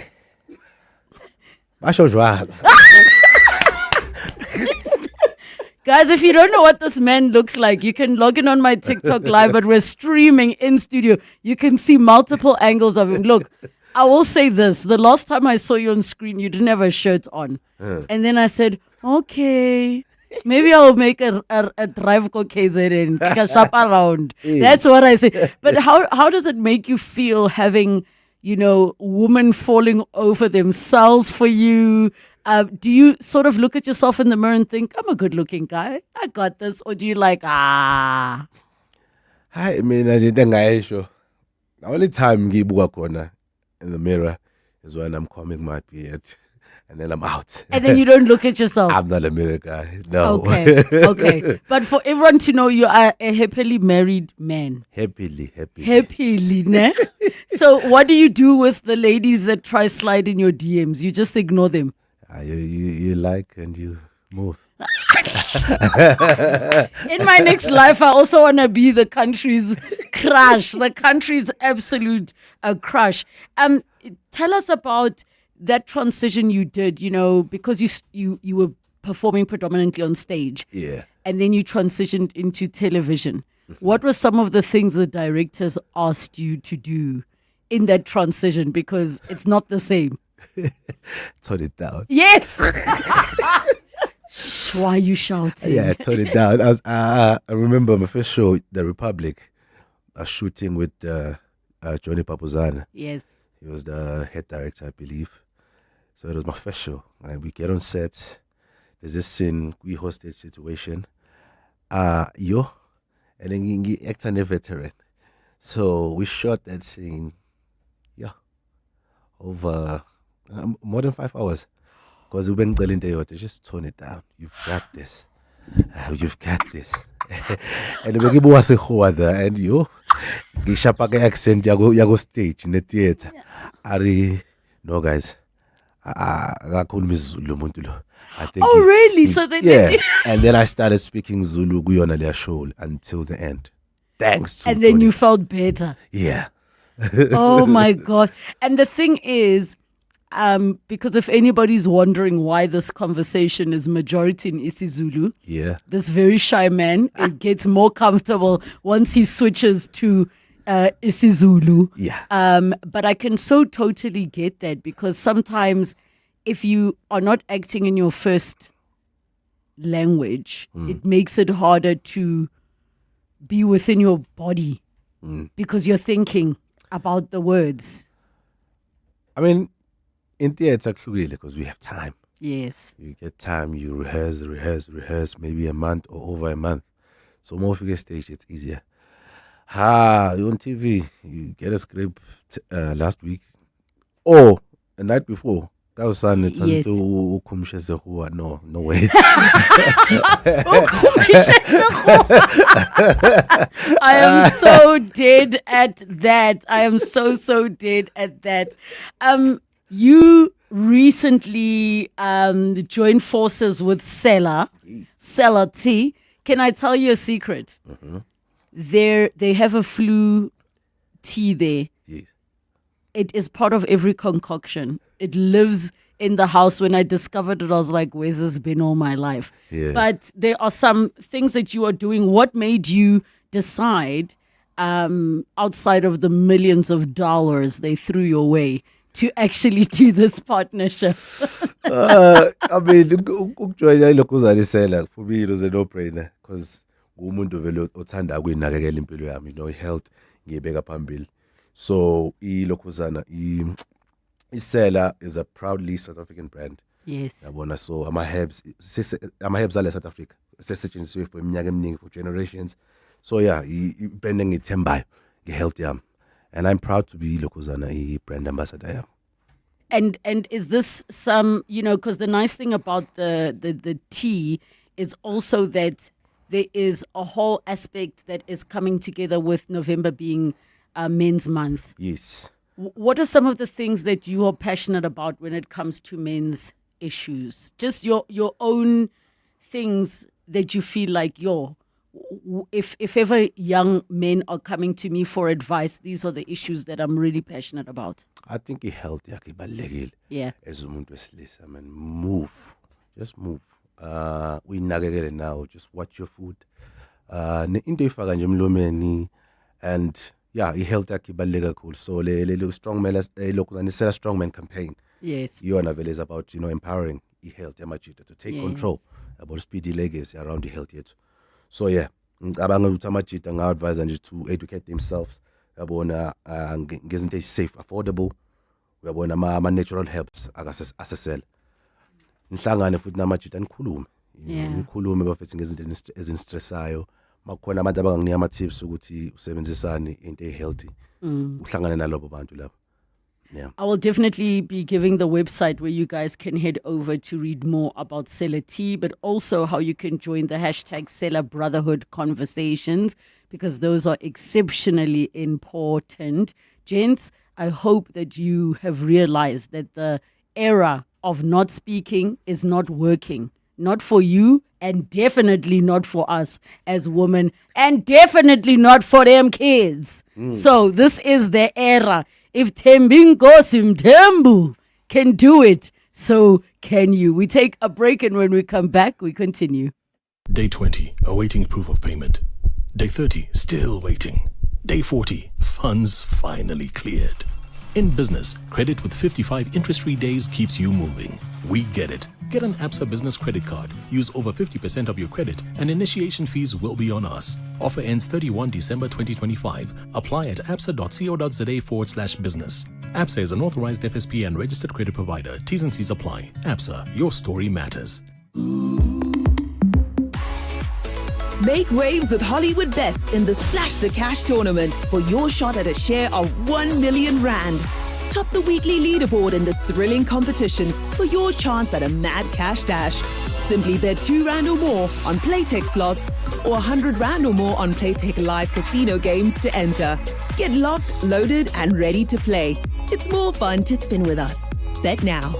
Speaker 14: Guys,
Speaker 13: if you don't know what this man looks like, you can log in on my TikTok live, but we're streaming in studio. You can see multiple angles of him. Look, I will say this. The last time I saw you on screen, you didn't have a shirt on. And then I said, okay, maybe I'll make a drive go KZN, take a shop around. That's what I say. But how does it make you feel having, women falling over themselves for you? Do you sort of look at yourself in the mirror and think, I'm a good looking guy, I got this? Or do you like,
Speaker 14: Hi, mina nje into engayisho. The only time ngiyibuka khona in the mirror is when I'm combing my beard and then I'm out.
Speaker 13: And then you don't look at yourself?
Speaker 14: I'm not a mirror guy. No.
Speaker 13: Okay. But for everyone to know, you are a happily married man.
Speaker 14: Happily.
Speaker 13: Ne? So what do you do with the ladies that try slide in your DMs? You just ignore them?
Speaker 14: You like and you move.
Speaker 13: In my next life, I also want to be the country's crush, the country's absolute crush. Tell us about that transition you did, because you were performing predominantly on stage.
Speaker 14: Yeah.
Speaker 13: And then you transitioned into television. What were some of the things the directors asked you to do in that transition? Because it's not the same.
Speaker 14: Tone it down.
Speaker 13: Yes. Why are you shouting?
Speaker 14: Yeah, tone it down. I remember my first show, The Republic, I was shooting with Johnny Papuzana.
Speaker 13: Yes.
Speaker 14: He was the head director, I believe. So it was my first show. We get on set. There's this scene, we hostage situation. And then you act as a veteran. So we shot that scene, over more than 5 hours. Because we went to just tone it down. You've got this. You've got this. And we give us a hoada and you gishapaka accent yago stage in the theater. No guys. I think
Speaker 13: really? So they
Speaker 14: and then I started speaking Zulu on their show until the end. Thanks to
Speaker 13: And then
Speaker 14: Tony.
Speaker 13: you felt better.
Speaker 14: Yeah.
Speaker 13: Oh my God. And the thing is, because if anybody's wondering why this conversation is majority in isiZulu, this very shy man, it gets more comfortable once he switches to isiZulu. But I can so totally get that, because sometimes if you are not acting in your first language, it makes it harder to be within your body because you're thinking about the words.
Speaker 14: I mean, in theater, really, because we have time.
Speaker 13: Yes.
Speaker 14: You get time, you rehearse, maybe a month or over a month. So more figure stage, it's easier. You're on TV, you get a script last week or the night before. Yes. No ways.
Speaker 13: I am so dead at that. I am so dead at that. You recently joined forces with Sela T. Can I tell you a secret? They have a flu tea there.
Speaker 14: Yes.
Speaker 13: It is part of every concoction. It lives in the house. When I discovered it, I was like, where's this been all my life?
Speaker 14: Yeah.
Speaker 13: But there are some things that you are doing. What made you decide, outside of the millions of dollars they threw your way, to actually do this partnership?
Speaker 14: I mean, for me, it was a no-brainer, because health so Isela is a proudly South African brand.
Speaker 13: Yes.
Speaker 14: So ama-herbs ale South Africa sesetshenziswe for iminyaka eminingi, for generations. So branding ngithembayo nge-health yami, and I'm proud to be Lokuzana brand ambassador.
Speaker 13: And is this some, because the nice thing about the tea is also that there is a whole aspect that is coming together with November being Men's Month.
Speaker 14: Yes.
Speaker 13: What are some of the things that you are passionate about when it comes to men's issues? Just your own things that you feel like, if ever young men are coming to me for advice, these are the issues that I'm really passionate about.
Speaker 14: I think health
Speaker 13: yeah.
Speaker 14: As umuntu wesilisa, move. Just move. We navigate now. Just watch your food. Into ifaka nje emlomeni, and yeah, i-health yakhe ibaluleke kakhulu. So le strongman lokuzani strongman campaign.
Speaker 13: Yes.
Speaker 14: Yona vele is about, empowering i-health yamajita to take
Speaker 13: Yes.
Speaker 14: control about speedy legacy around i-health yethu. So yeah, ngicabanga ukuthi amajita nga-advise nje to educate themselves. Uyabona ngezinto safe, affordable. Uyabona ama-natural herbs akasesela. Nihlangane futhi namajita nikhulume. Nikhulume bafethu ngezinto ezinistressayo. Makukhona abantu abanganginika ama-tips ukuthi usebenzisani into healthy. Uhlangane nalabo bantu lapho. Yeah.
Speaker 13: I will definitely be giving the website where you guys can head over to read more about Seller Tea, but also how you can join the hashtag Seller Brotherhood conversations, because those are exceptionally important. Gents, I hope that you have realized that the era of not speaking is not working. Not for you, and definitely not for us as women, and definitely not for them kids. So this is the era. If Thembinkosi Mthembu can do it, so can you. We take a break, and when we come back, we continue.
Speaker 2: Day 20, awaiting proof of payment. Day 30, still waiting. Day 40, funds finally cleared. In business, credit with 55 interest-free days keeps you moving. We get it. Get an ABSA Business Credit Card. Use over 50% of your credit and initiation fees will be on us. Offer ends 31 December 2025. Apply at absa.co.za/business. ABSA is an authorized FSP and registered credit provider. T's and C's apply. ABSA, your story matters.
Speaker 23: Make waves with Hollywood Bets in the Splash the Cash tournament for your shot at a share of 1 million rand. Top the weekly leaderboard in this thrilling competition for your chance at a mad cash dash. Simply bet 2 rand or more on Playtech slots or 100 rand or more on Playtech live casino games to enter. Get locked, loaded and ready to play. It's more fun to spin with us. Bet now.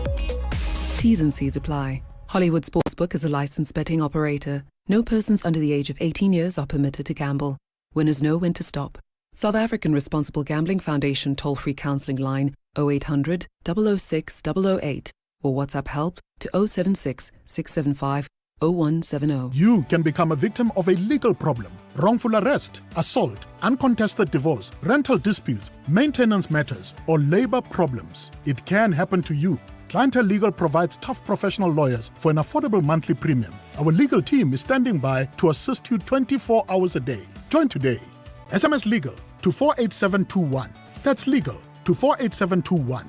Speaker 7: T's and C's apply. Hollywood Sportsbook is a licensed betting operator. No persons under the age of 18 years are permitted to gamble. Winners know when to stop. South African Responsible Gambling Foundation toll-free counselling line 0800 006 008 or WhatsApp help to 076 675 0170.
Speaker 8: You can become a victim of a legal problem: wrongful arrest, assault, uncontested divorce, rental disputes, maintenance matters, or labor problems. It can happen to you. Clientele Legal provides tough professional lawyers for an affordable monthly premium. Our legal team is standing by to assist you 24 hours a day. Join today. SMS Legal to 48721. That's legal to 48721.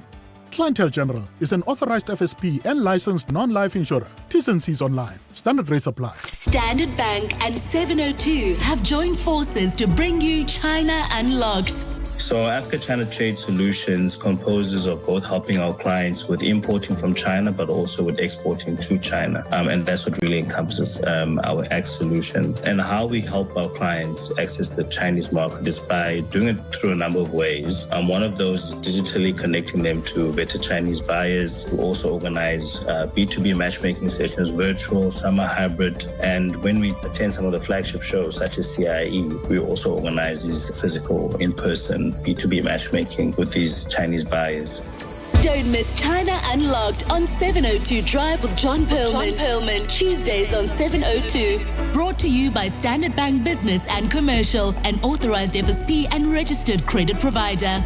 Speaker 8: Clientele General is an authorized FSP and licensed non-life insurer. T's and C's online. Standard rates apply.
Speaker 9: Standard Bank and 702 have joined forces to bring you China Unlocked.
Speaker 10: So Africa-China Trade Solutions composes of both helping our clients with importing from China, but also with exporting to China. And that's what really encompasses our X solution. And how we help our clients access the Chinese market is by doing it through a number of ways. One of those is digitally connecting them to better Chinese buyers. We also organize B2B matchmaking sessions, virtual, some are hybrid. And when we attend some of the flagship shows, such as CIE, we also organize these physical, in-person B2B matchmaking with these Chinese buyers.
Speaker 9: Don't miss China Unlocked on 702 Drive with John Perlman. Tuesdays on 702. Brought to you by Standard Bank Business and Commercial, an authorized FSP and registered credit provider.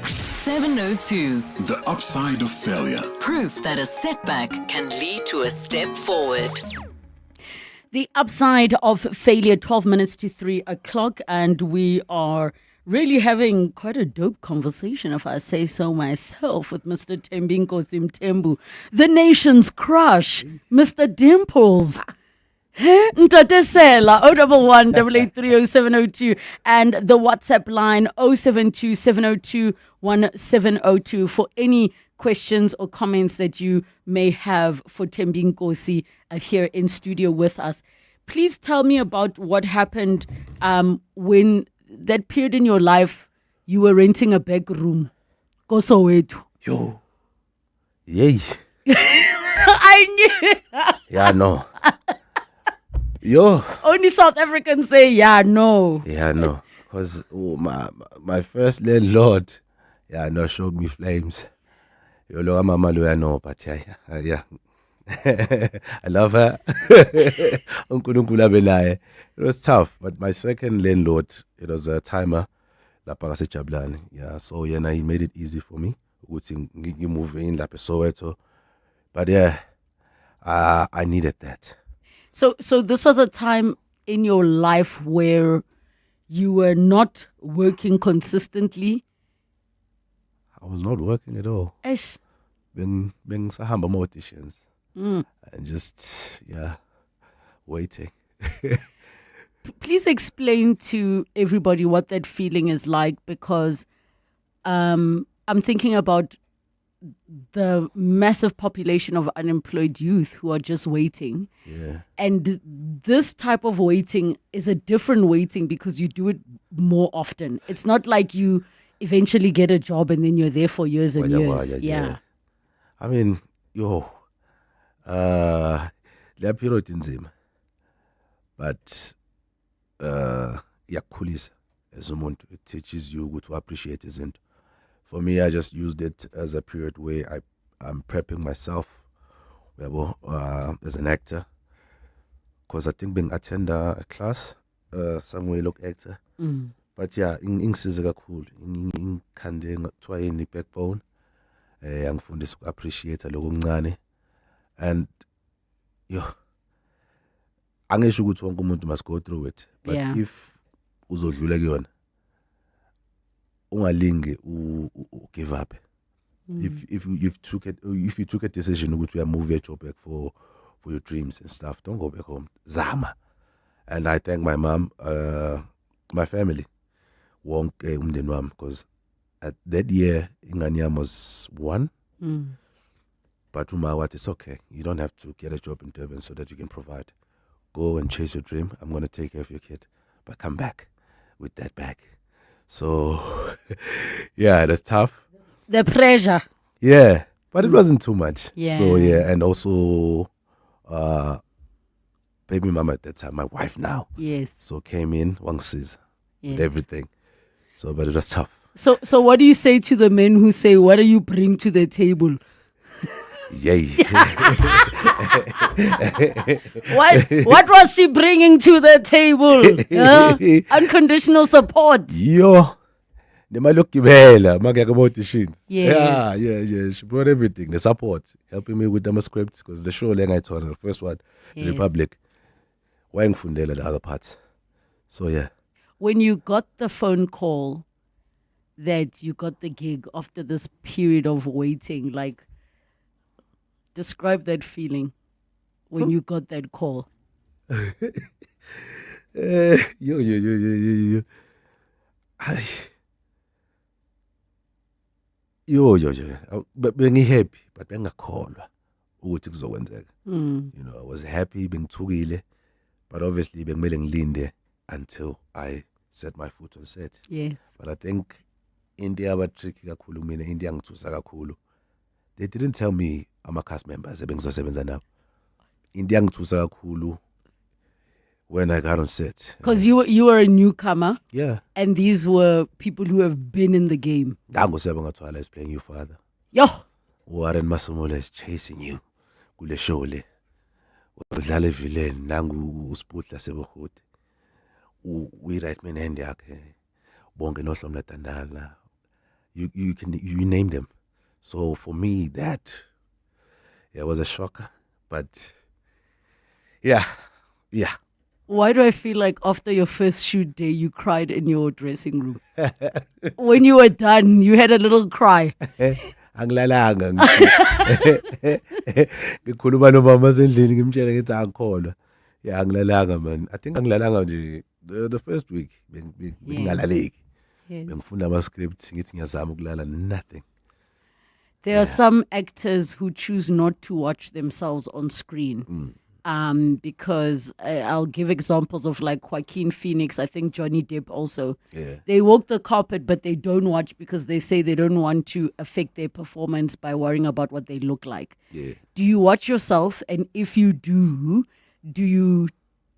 Speaker 21: 702.
Speaker 2: The upside of failure.
Speaker 21: Proof that a setback can lead to a step forward.
Speaker 13: The upside of failure, 12 minutes to 3 o'clock, and we are really having quite a dope conversation, if I say so myself, with Mr. Thembinkosi Mthembu, the nation's crush, Mr. Dimples. Ntate Sela, 011 883 0702, and the WhatsApp line 072 702 1702 for any questions or comments that you may have for Thembinkosi here in studio with us. Please tell me about what happened when that period in your life you were renting a back room. Kosowetu.
Speaker 14: Yo. Yay.
Speaker 13: I knew.
Speaker 14: Yeah, no. Yo.
Speaker 13: Only South Africans say, yeah, no.
Speaker 14: Yeah, no. Because my first landlord, showed me flames. Yo, lo mama lo no, but yeah. I love her. uNkulunkulu abe naye. It was tough, but my second landlord, it was a timer. Lapha ngaseJabulani. Yeah, so yena he made it easy for me. Ukuthi ngimove in lapha eSoweto. But yeah, I needed that.
Speaker 13: So this was a time in your life where you were not working consistently.
Speaker 14: I was not working at all.
Speaker 13: Eish.
Speaker 14: Bengisahamba more auditions.
Speaker 13: Mm.
Speaker 14: And just, waiting.
Speaker 13: Please explain to everybody what that feeling is like, because I'm thinking about the massive population of unemployed youth who are just waiting.
Speaker 14: Yeah.
Speaker 13: And this type of waiting is a different waiting because you do it more often. It's not like you eventually get a job and then you're there for years and years. Yeah.
Speaker 14: I mean, le period inzima. But iyakukhulisa as umuntu. It teaches you to appreciate izinto. For me, I just used it as a period where I'm prepping myself as an actor. Because I think being attend a class, somewhere look actor.
Speaker 13: Mm.
Speaker 14: But yeah, ingisiza kakhulu. Ingikhande ngathiwa yini backbone. Yangifundisa uku-appreciate lokho okuncane. And angisho ukuthi wonke umuntu must go through it. But if uzodlula kuyona, ungalinge give up. If you took a decision ukuthi move your job back for your dreams and stuff, don't go back home. Zama. And I thank my mom, my family, wonke umndeni wami, because at that year ingane yami was 1. But what, it's okay. You don't have to get a job in Durban so that you can provide. Go and chase your dream. I'm going to take care of your kid. But come back with that bag. So, yeah, that's tough.
Speaker 13: The pressure.
Speaker 14: Yeah, but it wasn't too much.
Speaker 13: Yeah.
Speaker 14: So, yeah, and also, baby mama at that time, my wife now.
Speaker 13: Yes.
Speaker 14: So came in, wangsiza, with everything. So, but it was tough.
Speaker 13: So what do you say to the men who say, what do you bring to the table?
Speaker 14: Yay.
Speaker 13: What was she bringing to the table? Unconditional support.
Speaker 14: Yo. Auditions.
Speaker 13: Yes.
Speaker 14: Yeah. She brought everything. The support. Helping me with the scripts. Because the show I told her, the first one, The Republic. Wangfundela, the other parts. So yeah.
Speaker 13: When you got the phone call that you got the gig after this period of waiting, like, describe that feeling when you got that call.
Speaker 14: Yo. But being happy, but bengakholwa ukuthi kuzokwenzeka. I was happy bengithukile, but obviously bengimele ngilinde until I set my foot on set.
Speaker 13: Yes.
Speaker 14: But I think India aba tricky kakhulu mina, India ngithusa kakhulu. They didn't tell me I'm a cast member ebengizosebenza nabo. India ngithusa kakhulu when I got on set.
Speaker 13: Because you were a newcomer.
Speaker 14: Yeah.
Speaker 13: And these were people who have been in the game.
Speaker 14: Ngangosebenzisa Twala is playing your father.
Speaker 13: Yo.
Speaker 14: Warren Masemola is chasing you. Kule show le. Udlala villain nangu uSputla Sebohoti. We write men hand yakhe. Bonke nohlomla Tandala. You name them. So for me that was a shocker, but yeah.
Speaker 13: Why do I feel like after your first shoot day, you cried in your dressing room? When you were done, you had a little cry.
Speaker 14: Angilalanga. Ngikhuluma nomama sendlini ngimtshela ngithi angikholwa. Yeah, angilalanga man. I think angilalanga nje the first week bengalaleki. Bengifunda ama scripts ngithi ngiyazama ukulala, nothing.
Speaker 13: There are some actors who choose not to watch themselves on screen. Because I'll give examples of like Joaquin Phoenix, I think Johnny Depp also.
Speaker 14: Yeah.
Speaker 13: They walk the carpet, but they don't watch because they say they don't want to affect their performance by worrying about what they look like.
Speaker 14: Yeah.
Speaker 13: Do you watch yourself? And if you do you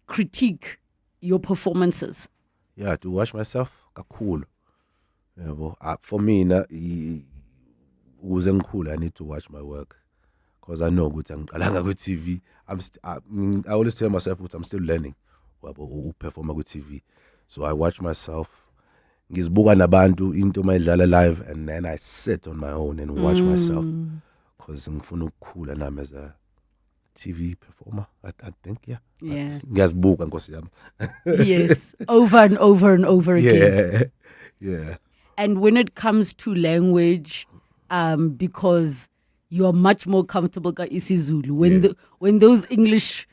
Speaker 13: critique your performances?
Speaker 14: Yeah, to watch myself, kakhulu. For me, I need to watch my work. because I know good. I'm good TV. I always tell myself I'm still learning. Perform a good TV, so I watch myself. Ngizbuka nabantu into mayidlala live, and then I sit on my own and watch myself because ngifuna ukukhula nami as a TV performer. I think, yeah. Ngiyazbuka nkosi yami.
Speaker 13: Yes, over and over and over again.
Speaker 14: Yeah.
Speaker 13: And when it comes to language, because you are much more comfortable ka isiZulu, when those English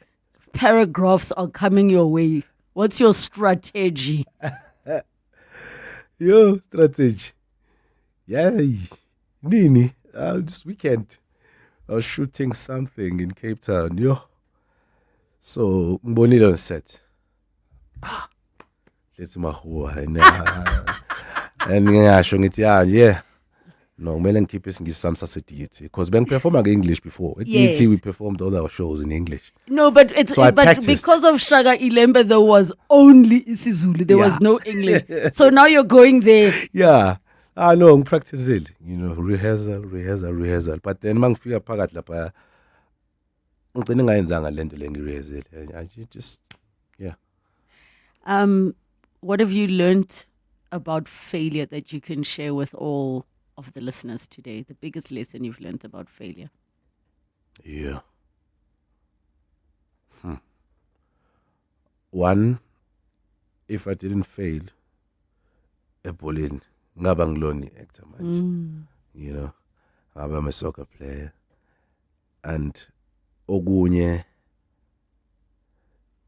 Speaker 13: paragraphs are coming your way, what's your strategy?
Speaker 14: Yo, strategy. Yeah, Nini, this weekend I was shooting something in Cape Town. So ngibonile on set. Let's mahua and ngisho ngithi yeah. No, kumele ngikhiphe isingisi saseDT because ben perform English before. At DT we performed all our shows in English.
Speaker 13: No, but because of Shaka Ilembe there was only isiZulu. There was no English. So now you're going there.
Speaker 14: Yeah. No, practice it. Rehearsal. But then mangifika phakathi lapha ngicine ngayenzanga lento lengirehearsal. I just
Speaker 13: What have you learned about failure that you can share with all of the listeners today? The biggest lesson you've learned about failure?
Speaker 14: Yeah. One, if I didn't fail ebholeni, ngaba ngilona actor manje. I'm a soccer player. And ogunye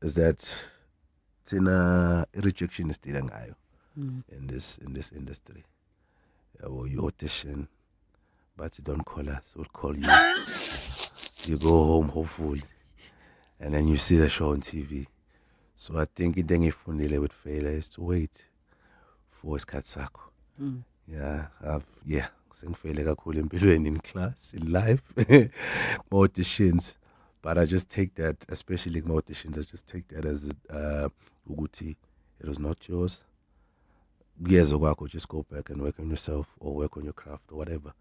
Speaker 14: is that rejection is still ngayo in this industry. You audition, but you don't call us. We'll call you. You go home, hopefully, and then you see the show on TV. So I think the thing if with failure is to wait for isikhathi sakho. Sing failure kakhulu empilweni in class, in life, more auditions. But I just take that, especially more auditions. I just take that as uguti. It was not yours. Years ago, just go back and work on yourself or work on your craft or whatever.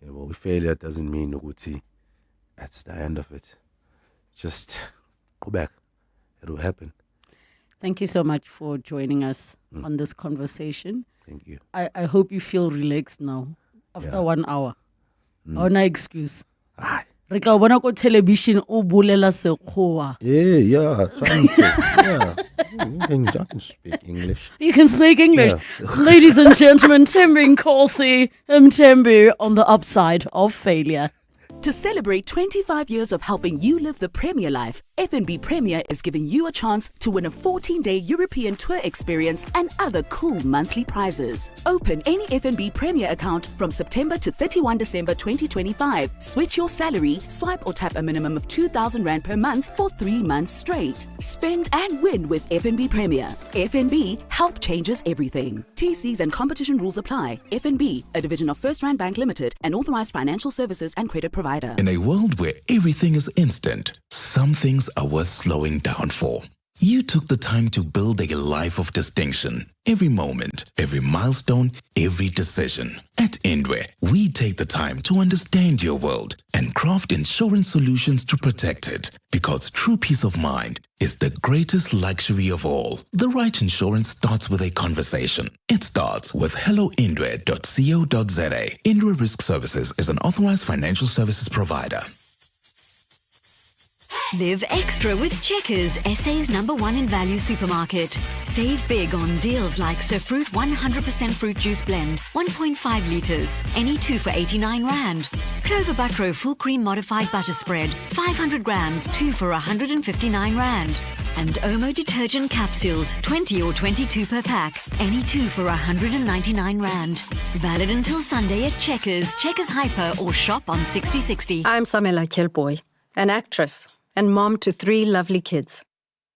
Speaker 14: With failure doesn't mean uguti. That's the end of it. Just go back. It will happen.
Speaker 13: Thank you so much for joining us on this conversation.
Speaker 14: Thank you.
Speaker 13: I hope you feel relaxed now after 1 hour. No excuse. Re ka bona ko television o bolela sekgowa.
Speaker 14: Trying to. I can speak English.
Speaker 13: You can speak English.
Speaker 14: Yeah.
Speaker 13: Ladies and gentlemen, Thembinkosi Mthembu on the upside of failure.
Speaker 23: To celebrate 25 years of helping you live the Premier life, FNB Premier is giving you a chance to win a 14-day European tour experience and other cool monthly prizes. Open any FNB Premier account from September to 31 December 2025. Switch your salary, swipe or tap a minimum of 2,000 Rand per month for 3 months straight. Spend and win with FNB Premier. FNB, help changes everything. TCs and competition rules apply. FNB, a division of First Rand Bank Limited, an authorized financial services and credit provider.
Speaker 1: In a world where everything is instant, some things are worth slowing down for. You took the time to build a life of distinction. Every moment, every milestone, every decision. At Indwe, we take the time to understand your world and craft insurance solutions to protect it. Because true peace of mind is the greatest luxury of all. The right insurance starts with a conversation. It starts with helloindwe.co.za. Indwe Risk Services is an authorized financial services provider.
Speaker 11: Live extra with Checkers, SA's #1 in value supermarket. Save big on deals like Sir Fruit 100% fruit juice blend, 1.5 litres, any 2 for 89 Rand. Clover Buttero full cream modified butter spread, 500 grams, 2 for 159 Rand. And Omo detergent capsules, 20 or 22 per pack, any 2 for 199 Rand. Valid until Sunday at Checkers, Checkers Hyper or shop on 6060.
Speaker 15: I'm Samela Kelboy, an actress and mom to 3 lovely kids.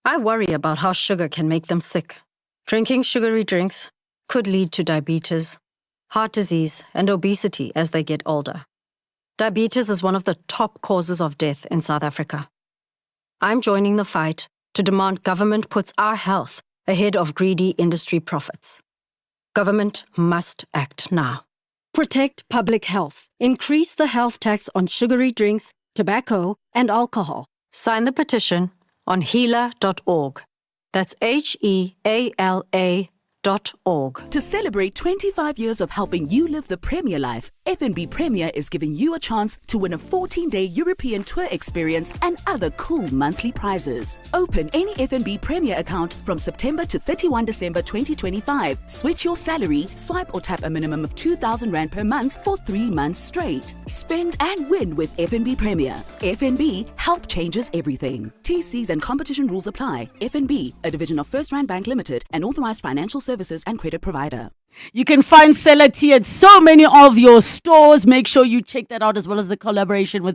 Speaker 15: I worry about how sugar can make them sick. Drinking sugary drinks could lead to diabetes, heart disease, and obesity as they get older. Diabetes is one of the top causes of death in South Africa. I'm joining the fight to demand government puts our health ahead of greedy industry profits. Government must act now. Protect public health. Increase the health tax on sugary drinks tobacco, and alcohol. Sign the petition on heala.org. That's HEALA.org.
Speaker 23: To celebrate 25 years of helping you live the Premier life, FNB Premier is giving you a chance to win a 14-day European tour experience and other cool monthly prizes. Open any FNB Premier account from September to 31 December 2025. Switch your salary, swipe or tap a minimum of 2,000 Rand per month for 3 months straight. Spend and win with FNB Premier. FNB, help changes everything. TCs and competition rules apply. FNB, a division of First Rand Bank Limited, an authorized financial services and credit provider.
Speaker 13: You can find Seller Tea at so many of your stores. Make sure you check that out, as well as the collaboration with